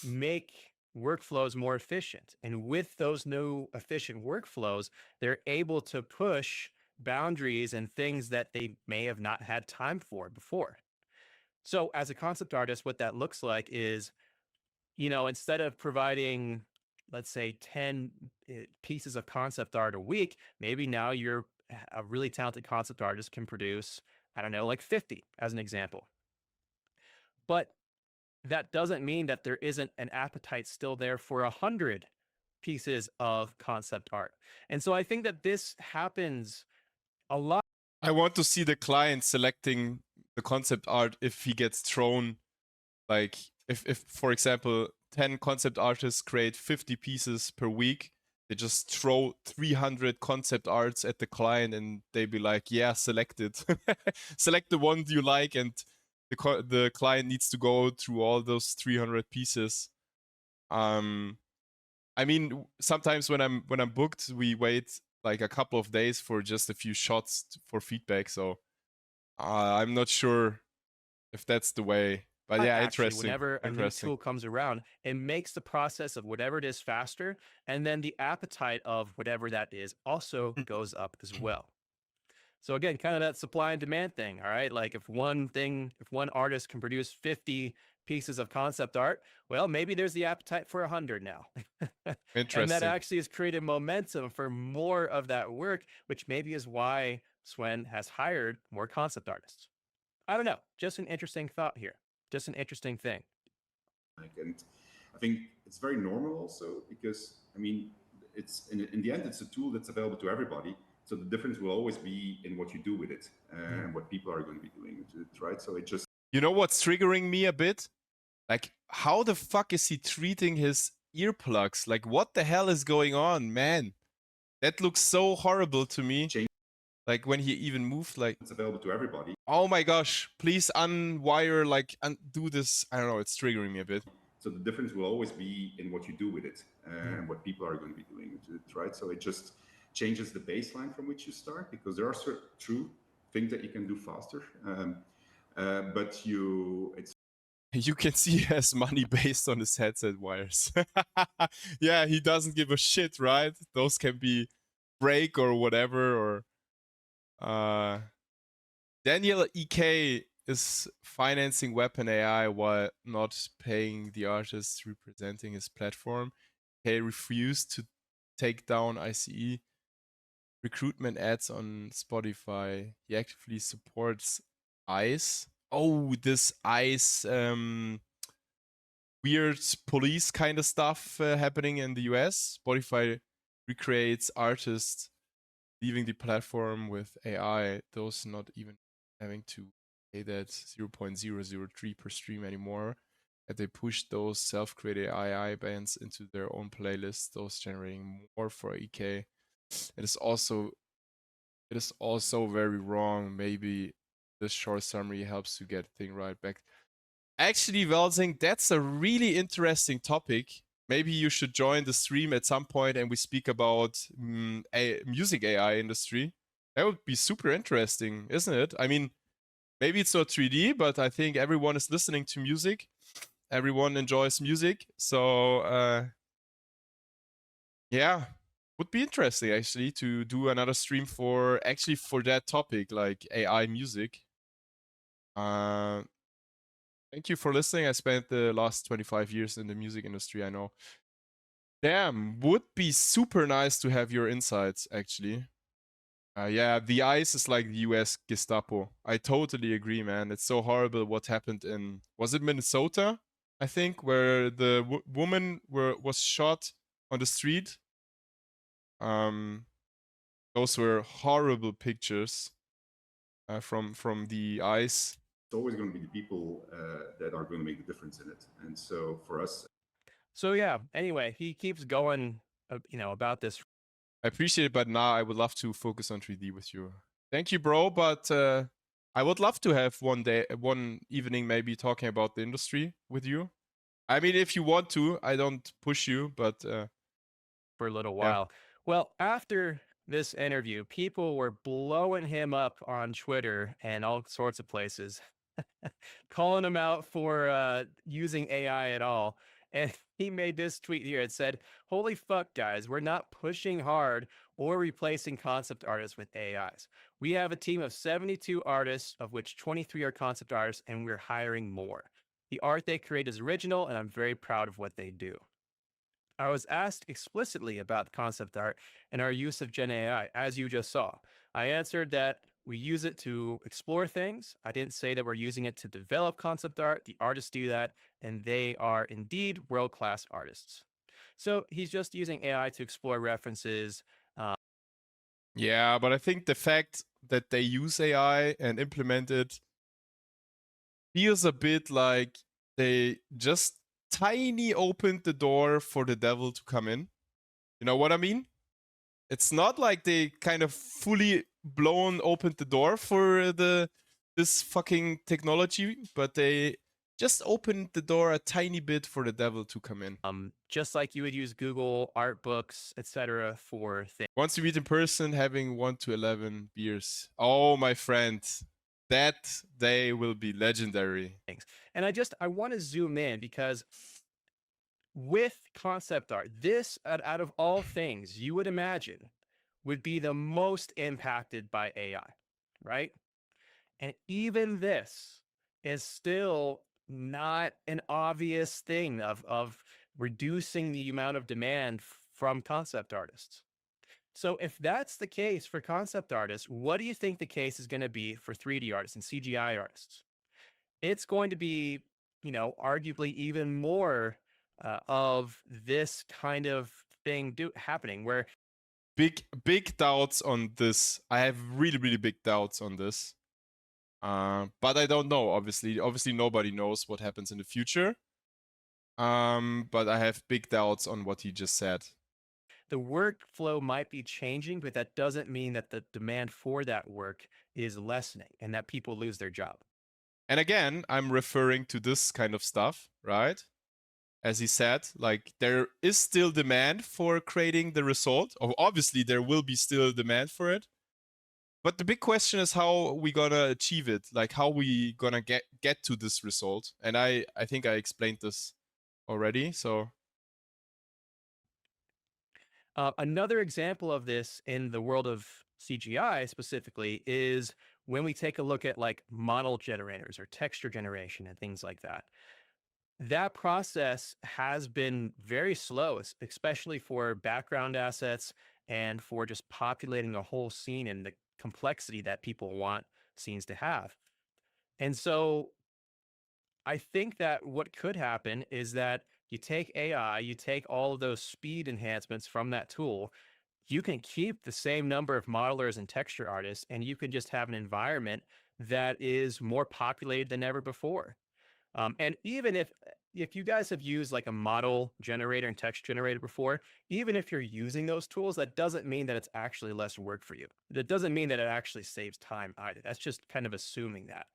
make workflows more efficient. And with those new efficient workflows, they're able to push boundaries and things that they may have not had time for before. So as a concept artist, what that looks like is, instead of providing, let's say, 10 pieces of concept art a week, maybe now you're a really talented concept artist can produce, I don't know, like 50 as an example. But that doesn't mean that there isn't an appetite still there for 100 pieces of concept art. And so I think that this happens a lot. I want to see the client selecting the concept art if he gets thrown, like if for example 10 concept artists create 50 pieces per week, they just throw 300 concept arts at the client and they be like, yeah, select it. Select the one you like, and the client needs to go through all those 300 pieces. I mean, sometimes when I'm booked, we wait like a couple of days for just a few shots for feedback. So I'm not sure if that's the way. But yeah, Actually, interesting. whenever a new Interesting. tool comes around, it makes the process of whatever it is faster, and then the appetite of whatever that is also goes up as well. So again, kind of that supply and demand thing, all right? Like if one artist can produce 50 pieces of concept art, well, maybe there's the appetite for 100 now. And that Interesting. actually has created momentum for more of that work, which maybe is why Swen has hired more concept artists. I don't know, just an interesting thought here. Just an interesting thing. And I think it's very normal also because, I mean, it's in the end, it's a tool that's available to everybody. So the difference will always be in what you do with it and what people are going to be doing with it, right? So it just... You know what's triggering me a bit? Like, how the fuck is he treating his earplugs? Like, what the hell is going on, man? That looks so horrible to me. Like when he even moved, like, it's available to everybody. Oh my gosh, please unwire, like, undo this. I don't know, it's triggering me a bit. So the difference will always be in what you do with it and what people are going to be doing with it, right? So it just changes the baseline from which you start, because there are certain true things that you can do faster. But you can see he has money based on his headset wires. Yeah, he doesn't give a shit, right? Those can be break or whatever, or Daniel EK is financing Weapon AI while not paying the artists representing his platform. He refused to take down ICE recruitment ads on Spotify. He actively supports ICE. Oh, this ICE weird police kind of stuff happening in the US. Spotify recreates artists leaving the platform with AI, those not even having to pay that 0.003 per stream anymore. And they push those self-created AI bands into their own playlists, those generating more for EK. It is also very wrong. Maybe this short summary helps to get thing right back. Actually, Welsing, that's a really interesting topic. Maybe you should join the stream at some point and we speak about music AI industry. That would be super interesting, isn't it? I mean, maybe it's not 3D, but I think everyone is listening to music. Everyone enjoys music. So, yeah, would be interesting actually to do another stream for that topic, like AI music. Thank you for listening. I spent the last 25 years in the music industry, I know. Damn, would be super nice to have your insights, actually. Yeah, the ICE is like the US Gestapo. I totally agree, man. It's so horrible what happened in... Was it Minnesota, I think, where the woman was shot on the street? Those were horrible pictures from the ICE. It's always going to be the people that are going to make the difference in it. And so for us... So yeah, anyway, he keeps going, about this. I appreciate it, but now I would love to focus on 3D with you. Thank you, bro, but I would love to have one evening maybe talking about the industry with you. I mean, if you want to, I don't push you, but... for a little while. Well, after this interview, people were blowing him up on Twitter and all sorts of places, calling him out for using AI at all. And he made this tweet here. It said, "Holy fuck, guys, we're not pushing hard or replacing concept artists with AIs. We have a team of 72 artists, of which 23 are concept artists, and we're hiring more. The art they create is original, and I'm very proud of what they do." I was asked explicitly about concept art and our use of Gen AI, as you just saw. I answered that we use it to explore things. I didn't say that we're using it to develop concept art. The artists do that, and they are indeed world-class artists. So he's just using AI to explore references. Yeah, but I think the fact that they use AI and implement it feels a bit like they just tiny opened the door for the devil to come in. You know what I mean? It's not like they kind of fully blown opened the door for this fucking technology, but they just opened the door a tiny bit for the devil to come in. Just like you would use Google, art books, etc. for things. Once you meet in person, having 1 to 11 beers. Oh, my friend, that day will be legendary. And I want to zoom in because with concept art, this out of all things you would imagine would be the most impacted by AI, right? And even this is still not an obvious thing of reducing the amount of demand from concept artists. So if that's the case for concept artists, what do you think the case is going to be for 3D artists and CGI artists? It's going to be, arguably even more of this kind of thing happening where big doubts on this. I have really big doubts on this. But I don't know, obviously nobody knows what happens in the future. But I have big doubts on what he just said. the workflow might be changing, but that doesn't mean that the demand for that work is lessening and that people lose their job. And again, I'm referring to this kind of stuff, right? As he said, like there is still demand for creating the result. Obviously, there will be still demand for it. But the big question is how we gonna achieve it, like how we gonna get to this result. And I think I explained this already. So another example of this in the world of CGI specifically is when we take a look at like model generators or texture generation and things like that. That process has been very slow, especially for background assets and for just populating a whole scene and the complexity that people want scenes to have. And so I think that what could happen is that you take AI, you take all of those speed enhancements from that tool, you can keep the same number of modelers and texture artists, and you can just have an environment that is more populated than ever before. And even if you guys have used like a model generator and text generator before, even if you're using those tools, that doesn't mean that it's actually less work for you. That doesn't mean that it actually saves time either. That's just kind of assuming that.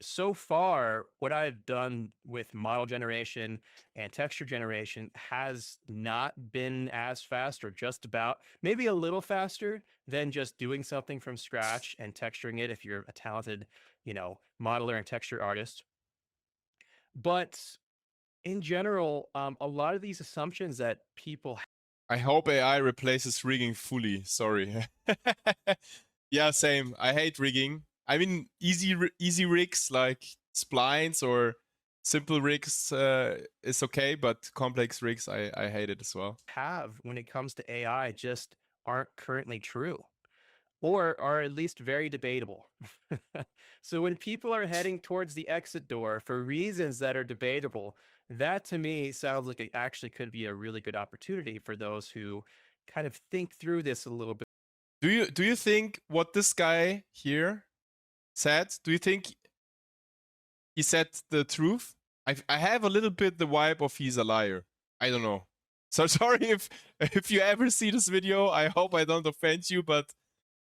So far, what I've done with model generation and texture generation has not been as fast or just about, maybe a little faster than just doing something from scratch and texturing it if you're a talented, modeler and texture artist. But in general, a lot of these assumptions that people I hope AI replaces rigging fully. Sorry. Yeah, same. I hate rigging. I mean, easy rigs like splines or simple rigs is okay, but complex rigs, I hate it as well. have when it comes to AI just aren't currently true or are at least very debatable. So when people are heading towards the exit door for reasons that are debatable, that to me sounds like it actually could be a really good opportunity for those who kind of think through this a little bit. Do you think what this guy here said, do you think he said the truth? I have a little bit the vibe of he's a liar. I don't know. So sorry if you ever see this video. I hope I don't offend you, but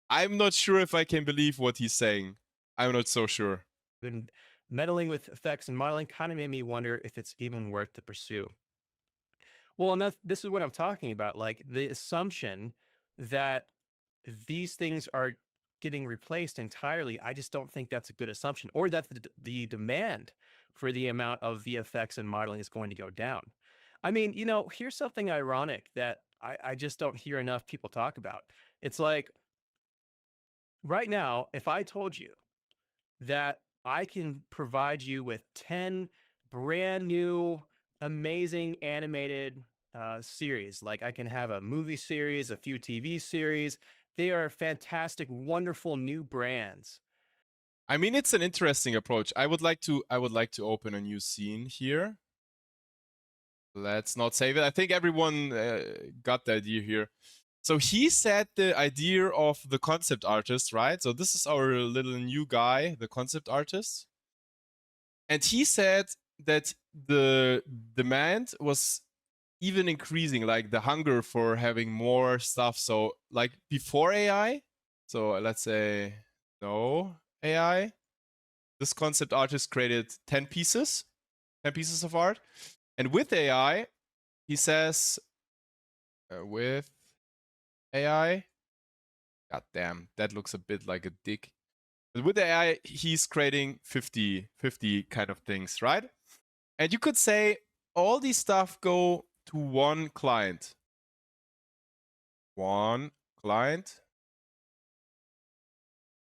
I'm not sure if I can believe what he's saying. I'm not so sure. And meddling with effects and modeling kind of made me wonder if it's even worth to pursue. Well, and this is what I'm talking about. Like the assumption that these things are getting replaced entirely, I just don't think that's a good assumption, or that the demand for the amount of VFX and modeling is going to go down. I mean, here's something ironic that I just don't hear enough people talk about. It's like right now, if I told you that I can provide you with 10 brand new, amazing animated series. Like I can have a movie series, a few TV series. They are fantastic, wonderful new brands. I mean, it's an interesting approach. I would like to open a new scene here. let's not save it. I think everyone got the idea here. So he said the idea of the concept artist, right? So this is our little new guy, the concept artist. And he said that the demand was even increasing, like the hunger for having more stuff. So like before AI, so let's say no AI, this concept artist created 10 pieces of art. And with AI, he says, with AI, god damn, that looks a bit like a dick. But with AI, he's creating 50 kind of things, right? And you could say all these stuff go to one client. One client.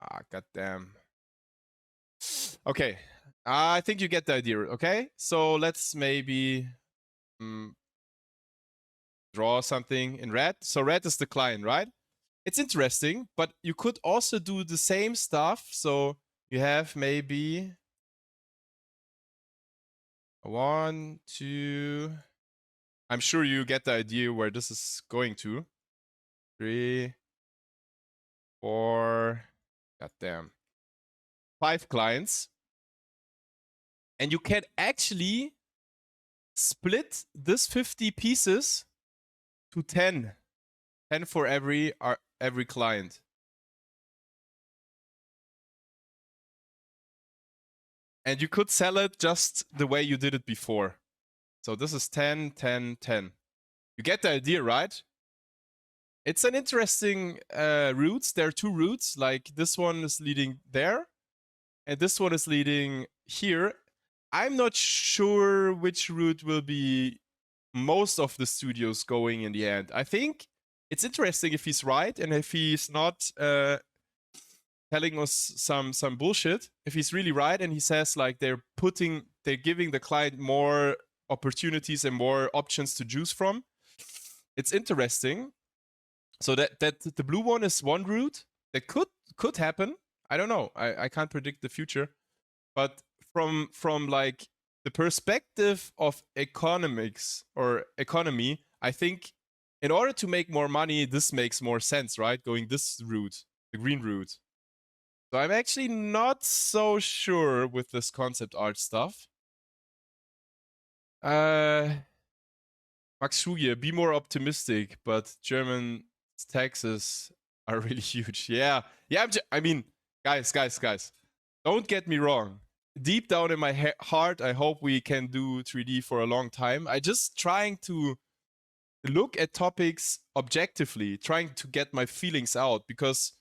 Ah, goddamn. Okay, I think you get the idea. Okay, so let's maybe draw something in red. So red is the client, right? It's interesting, but you could also do the same stuff. So you have maybe 1, 2. I'm sure you get the idea where this is going to. 3, 4. Goddamn. 5 clients. And you can actually split this 50 pieces to 10. 10 for every client. And you could sell it just the way you did it before. So this is 10, 10, 10. You get the idea, right? It's an interesting route. There are 2 routes. Like this one is leading there. And this one is leading here. I'm not sure which route will be most of the studios going in the end. I think it's interesting if he's right and if he's not telling us some bullshit. If he's really right and he says like they're giving the client more opportunities and more options to choose from, it's interesting. So that the blue one is one route that could happen. I don't know. I can't predict the future, but from like the perspective of economics or economy, I think in order to make more money, this makes more sense, right? Going this route, the green route. So I'm actually not so sure with this concept art stuff. Max Schuge, be more optimistic, but German taxes are really huge. Yeah. I mean, guys, don't get me wrong. Deep down in my heart, I hope we can do 3D for a long time. I just trying to look at topics objectively, trying to get my feelings out, because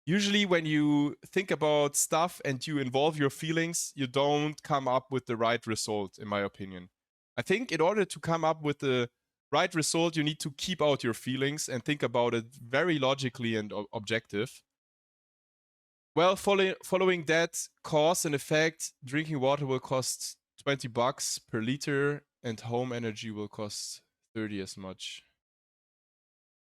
usually when you think about stuff and you involve your feelings, you don't come up with the right result, in my opinion. I think in order to come up with the right result, you need to keep out your feelings and think about it very logically and objective. Well, following that cause and effect, drinking water will cost $20 per liter and home energy will cost 30 as much.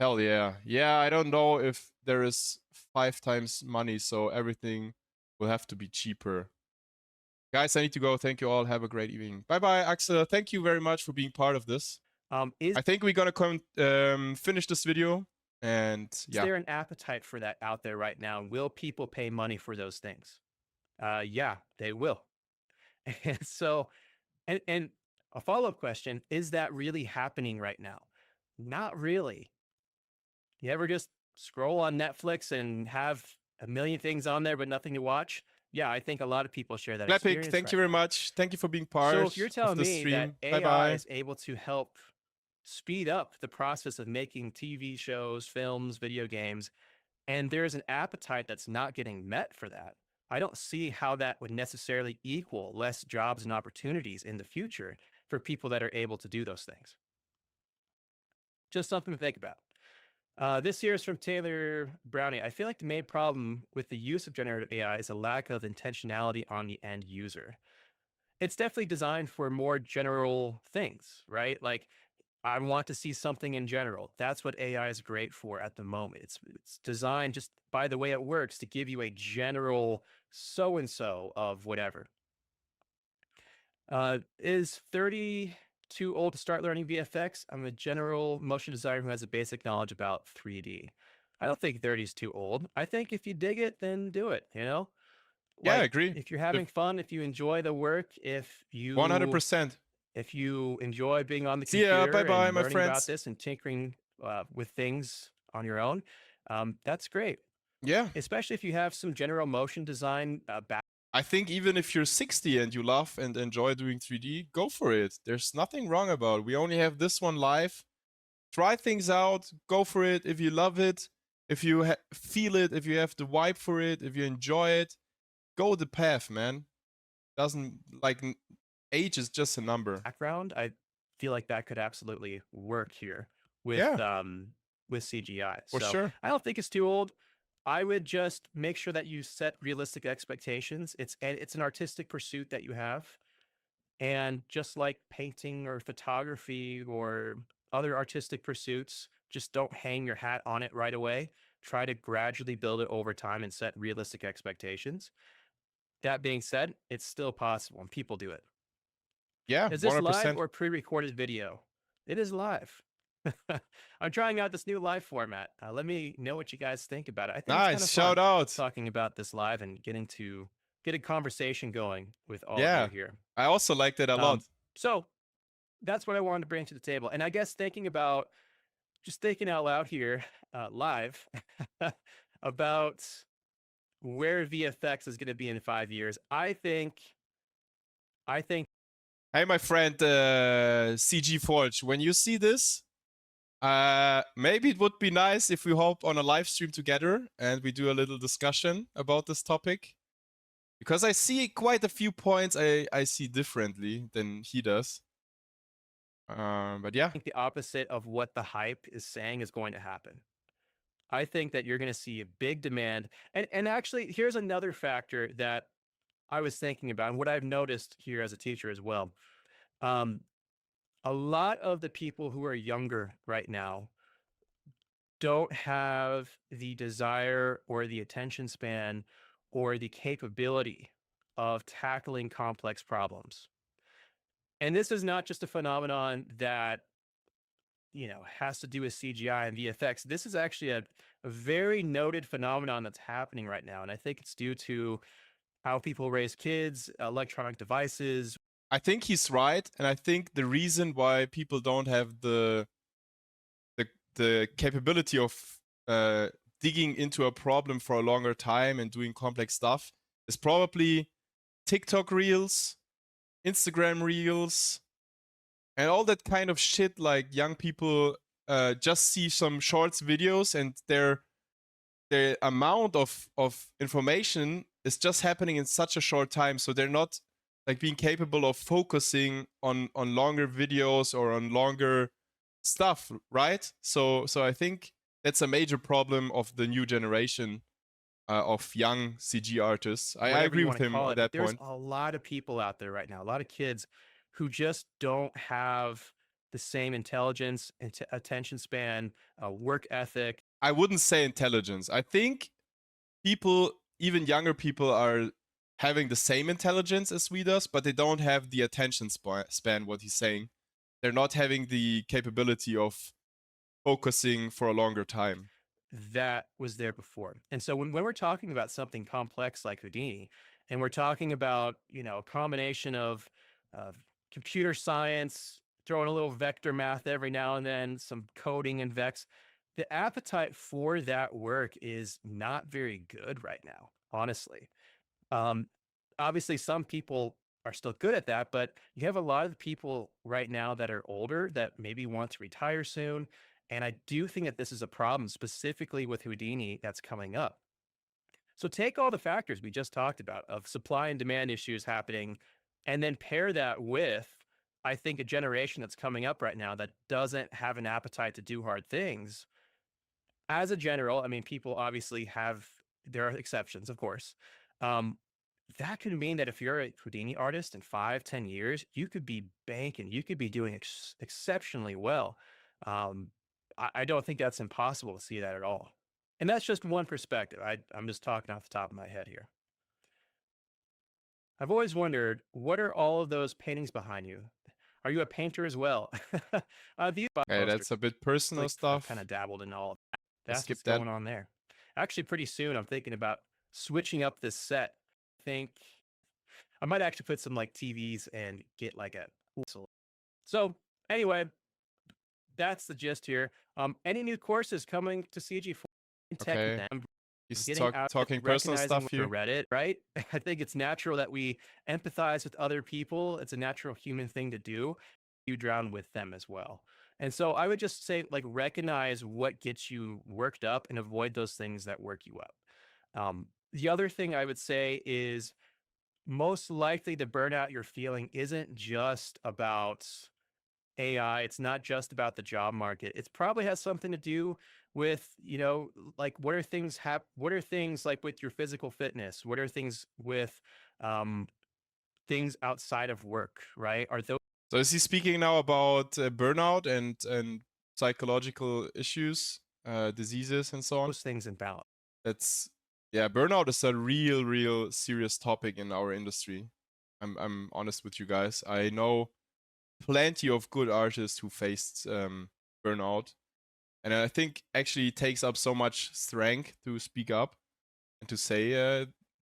Hell yeah. Yeah, I don't know if there is 5 times money, so everything will have to be cheaper. Guys, I need to go. Thank you all. Have a great evening. Bye-bye, Axel. Thank you very much for being part of this. I think we're going to finish this video. And yeah. Is there an appetite for that out there right now? Will people pay money for those things? Yeah, they will. And so, and a follow-up question, is that really happening right now? Not really. You ever just scroll on Netflix and have a million things on there, but nothing to watch? Yeah, I think a lot of people share that experience. Thank you very much. Thank you for being part of the stream. So if you're telling me that AI is able to help speed up the process of making TV shows, films, video games, and there's an appetite that's not getting met for that, I don't see how that would necessarily equal less jobs and opportunities in the future for people that are able to do those things. Just something to think about. This here is from Taylor Brownie. I feel like the main problem with the use of generative AI is a lack of intentionality on the end user. It's definitely designed for more general things, right? Like, I want to see something in general. That's what AI is great for at the moment. It's designed just by the way it works to give you a general so-and-so of whatever. Is 30 too old to start learning VFX. I'm a general motion designer who has a basic knowledge about 3D. I don't think 30 is too old. I think if you dig it, then do it, you know? Yeah, I Like, agree. if you're having fun, if you enjoy the work, if you 100%. if you enjoy being on the See ya. computer Bye-bye, and my learning about friends. this and tinkering with things on your own, that's great. Yeah. Especially if you have some general motion design background. I think even if you're 60 and you love and enjoy doing 3D, go for it. There's nothing wrong about it. We only have this one live. Try things out. Go for it. If you love it, if you feel it, if you have the vibe for it, if you enjoy it, go the path, man. Doesn't like age is just a number. I feel like that could absolutely work here with with CGI. For So sure. I don't think it's too old. I would just make sure that you set realistic expectations. It's an artistic pursuit that you have. And just like painting or photography or other artistic pursuits, just don't hang your hat on it right away. Try to gradually build it over time and set realistic expectations. That being said, it's still possible and people do it. Yeah, Is this 100%. live or pre-recorded video? It is live. I'm trying out this new live format. Let me know what you guys think about it. I think Nice. it's kind of Shout out. talking about this live and getting a conversation going with all Yeah. of you here. I also liked it a lot. So that's what I wanted to bring to the table. And I guess thinking out loud here, live, about where VFX is going to be in 5 years. I think. Hey, my friend CG Forge, when you see this, maybe it would be nice if we hop on a live stream together and we do a little discussion about this topic. Because I see quite a few points I see differently than he does. But yeah. I think the opposite of what the hype is saying is going to happen. I think that you're going to see a big demand. And actually, here's another factor that I was thinking about and what I've noticed here as a teacher as well. A lot of the people who are younger right now don't have the desire or the attention span or the capability of tackling complex problems. And this is not just a phenomenon that, has to do with CGI and VFX. This is actually a very noted phenomenon that's happening right now. And I think it's due to how people raise kids, electronic devices. I think he's right. And I think the reason why people don't have the capability of digging into a problem for a longer time and doing complex stuff is probably TikTok Reels, Instagram Reels, and all that kind of shit. Like young people just see some shorts videos and the amount of information is just happening in such a short time. So they're not like being capable of focusing on longer videos or on longer stuff, right? So I think that's a major problem of the new generation of young CG artists. I agree with him on that point. There's a lot of people out there right now, a lot of kids who just don't have the same intelligence, attention span, work ethic. I wouldn't say intelligence. I think people, even younger people, are having the same intelligence as we does, but they don't have the attention span, what he's saying. They're not having the capability of focusing for a longer time. That was there before. And so when we're talking about something complex like Houdini, and we're talking about, a combination of computer science, throwing a little vector math every now and then, some coding and Vex, the appetite for that work is not very good right now, honestly. Obviously, some people are still good at that, but you have a lot of people right now that are older that maybe want to retire soon. And I do think that this is a problem specifically with Houdini that's coming up. So take all the factors we just talked about of supply and demand issues happening, and then pair that with, I think, a generation that's coming up right now that doesn't have an appetite to do hard things. As a general, I mean, people obviously there are exceptions, of course. That could mean that if you're a Houdini artist in 5-10 years, you could be banking, you could be doing exceptionally well. I don't think that's impossible to see that at all. And that's just one perspective. I'm just talking off the top of my head here. I've always wondered, what are all of those paintings behind you? Are you a painter as well? These Okay, that's a bit personal I've stuff. kind of dabbled in all of that. I'll That's skip what's that. going on there. Actually, pretty soon I'm thinking about switching up this set. I think I might actually put some like TVs and get like a so anyway, that's the gist here. Any new courses coming to CG4 Tech? Okay. Them He's getting out, talking personal recognizing stuff for here. Reddit, right? I think it's natural that we empathize with other people. It's a natural human thing to do. You drown with them as well. And so I would just say, like, recognize what gets you worked up and avoid those things that work you up. The other thing I would say is most likely the burnout you're feeling isn't just about AI. It's not just about the job market. It probably has something to do with, you know, like what are things what are things like with your physical fitness? What are things with things outside of work, right? Are those So is he speaking now about burnout and psychological issues, diseases and so on? things in balance? That's yeah, burnout is a real serious topic in our industry. I'm honest with you guys. I know plenty of good artists who faced burnout, and I think actually it takes up so much strength to speak up and to say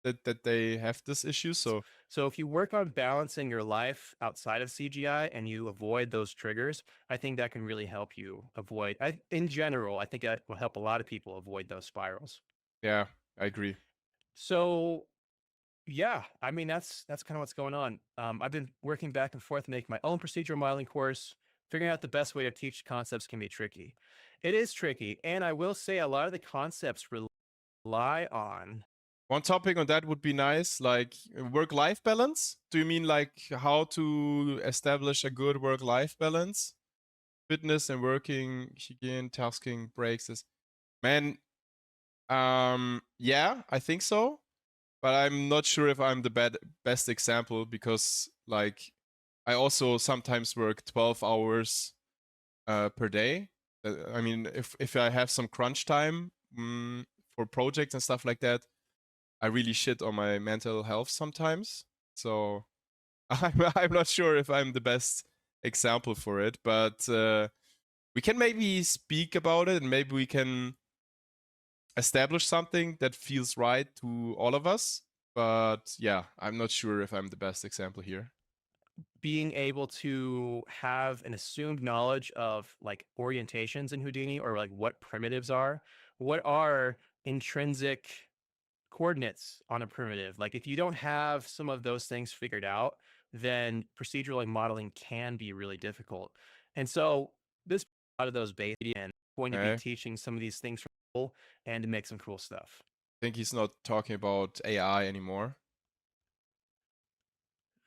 that they have this issue. So if you work on balancing your life outside of CGI and you avoid those triggers, I think that can really help you avoid. In general, I think that will help a lot of people avoid those spirals. yeah, I agree. So yeah, I mean that's kind of what's going on. I've been working back and forth to make my own procedural modeling course. Figuring out the best way to teach concepts can be tricky. It is tricky, and I will say a lot of the concepts rely on one topic on that would be nice, like work-life balance. Do you mean like how to establish a good work-life balance? Fitness and working, hygiene, tasking, breaks. Man, yeah, I think so. But I'm not sure if I'm the best example because like I also sometimes work 12 hours per day. I mean, if I have some crunch time for projects and stuff like that, I really shit on my mental health sometimes. So I'm not sure if I'm the best example for it, but we can maybe speak about it and maybe we can establish something that feels right to all of us. But yeah, I'm not sure if I'm the best example here. being able to have an assumed knowledge of like orientations in Houdini or like what primitives are, what are intrinsic coordinates on a primitive. Like if you don't have some of those things figured out, then procedural modeling can be really difficult. And so this a lot of those basics and going to be teaching some of these things from people and to make some cool stuff. I think he's not talking about AI anymore.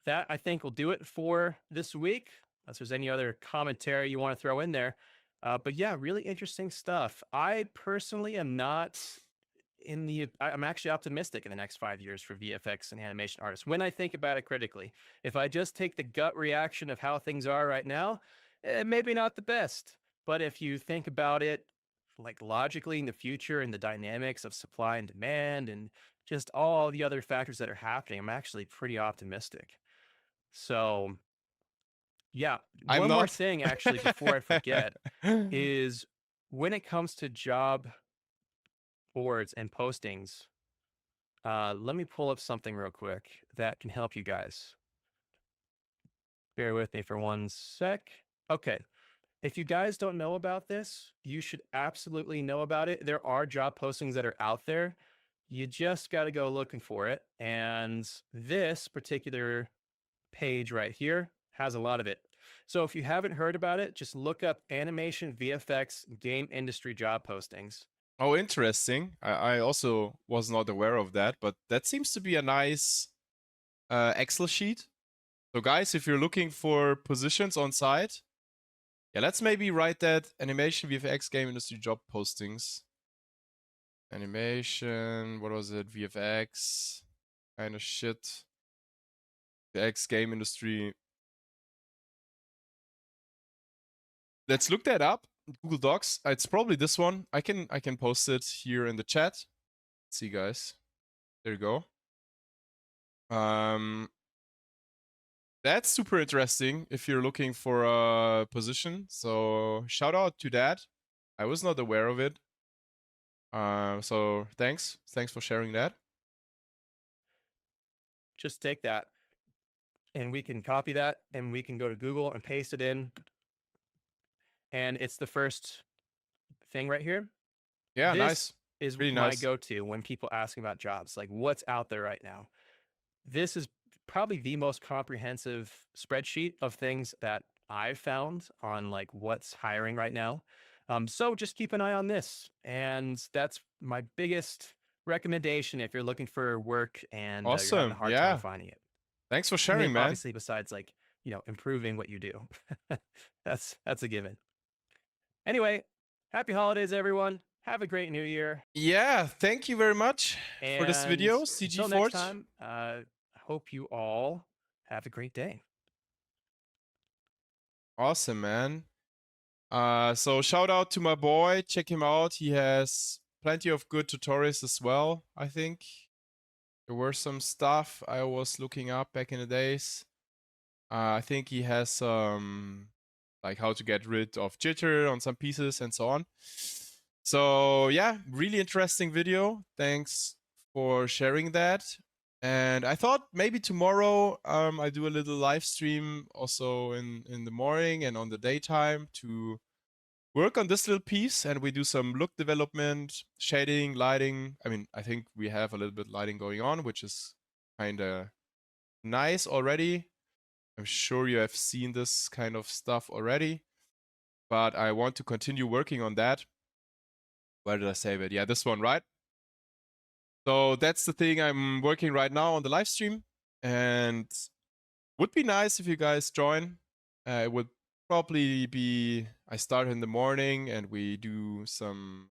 That I think will do it for this week. Unless there's any other commentary you want to throw in there. But yeah, really interesting stuff. I personally am not I'm actually optimistic in the next 5 years for VFX and animation artists. When I think about it critically, if I just take the gut reaction of how things are right now, maybe not the best. But if you think about it like logically in the future and the dynamics of supply and demand and just all the other factors that are happening, I'm actually pretty optimistic. So yeah, one more thing actually before I forget is when it comes to job boards and postings, let me pull up something real quick that can help you guys. Bear with me for 1 sec. Okay. If you guys don't know about this, you should absolutely know about it. There are job postings that are out there. You just got to go looking for it. And this particular page right here has a lot of it. So if you haven't heard about it, just look up animation VFX game industry job postings. Oh, interesting. I also was not aware of that, but that seems to be a nice Excel sheet. So guys, if you're looking for positions on site, yeah, let's maybe write that animation VFX game industry job postings. Animation, what was it? VFX, kind of shit. VFX game industry. Let's look that up. Google Docs. It's probably this one. I can post it here in the chat. Let's see, guys. There you go. that's super interesting if you're looking for a position. So shout out to that. I was not aware of it. So thanks for sharing that. Just take that and we can copy that and we can go to Google and paste it in. And it's the first thing right here. Yeah, This nice. is Really my nice. go-to when people ask me about jobs, like what's out there right now. This is probably the most comprehensive spreadsheet of things that I've found on like what's hiring right now. So just keep an eye on this. And that's my biggest recommendation if you're looking for work and you're having a Awesome. hard Yeah. time finding it. Thanks for I sharing, mean, man. obviously, besides like, improving what you do. That's a given. Anyway, happy holidays, everyone. Have a great new year. Yeah, thank you very much for this video, And CG until Forge. next time, I hope you all have a great day. Awesome, man. So shout out to my boy. Check him out. He has plenty of good tutorials as well, I think. There were some stuff I was looking up back in the days. I think he has some like how to get rid of jitter on some pieces and so on. So yeah, really interesting video. Thanks for sharing that. And I thought maybe tomorrow I do a little live stream also in the morning and on the daytime to work on this little piece, and we do some look development, shading, lighting. I mean, I think we have a little bit lighting going on, which is kind of nice already. I'm sure you have seen this kind of stuff already, but I want to continue working on that. Where did I save it? Yeah, this one, right? So that's the thing I'm working right now on the live stream, and would be nice if you guys join. It would probably be, I start in the morning and we do some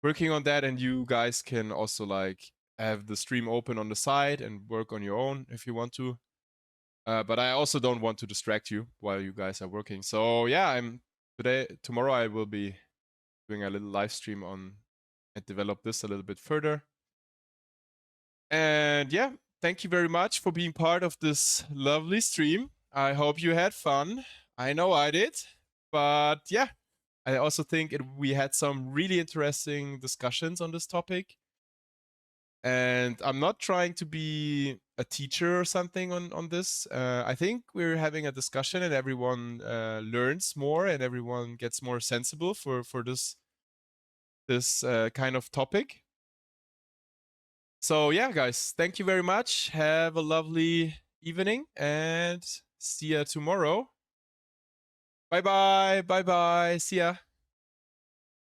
working on that, and you guys can also like have the stream open on the side and work on your own if you want to. But I also don't want to distract you while you guys are working. So yeah, tomorrow I will be doing a little live stream on and develop this a little bit further. And yeah, thank you very much for being part of this lovely stream. I hope you had fun. I know I did. But yeah, I also think we had some really interesting discussions on this topic. And I'm not trying to be a teacher or something on this. I think we're having a discussion and everyone learns more and everyone gets more sensible for this kind of topic. So yeah, guys, thank you very much. Have a lovely evening and see ya tomorrow. Bye bye. Bye bye. See ya.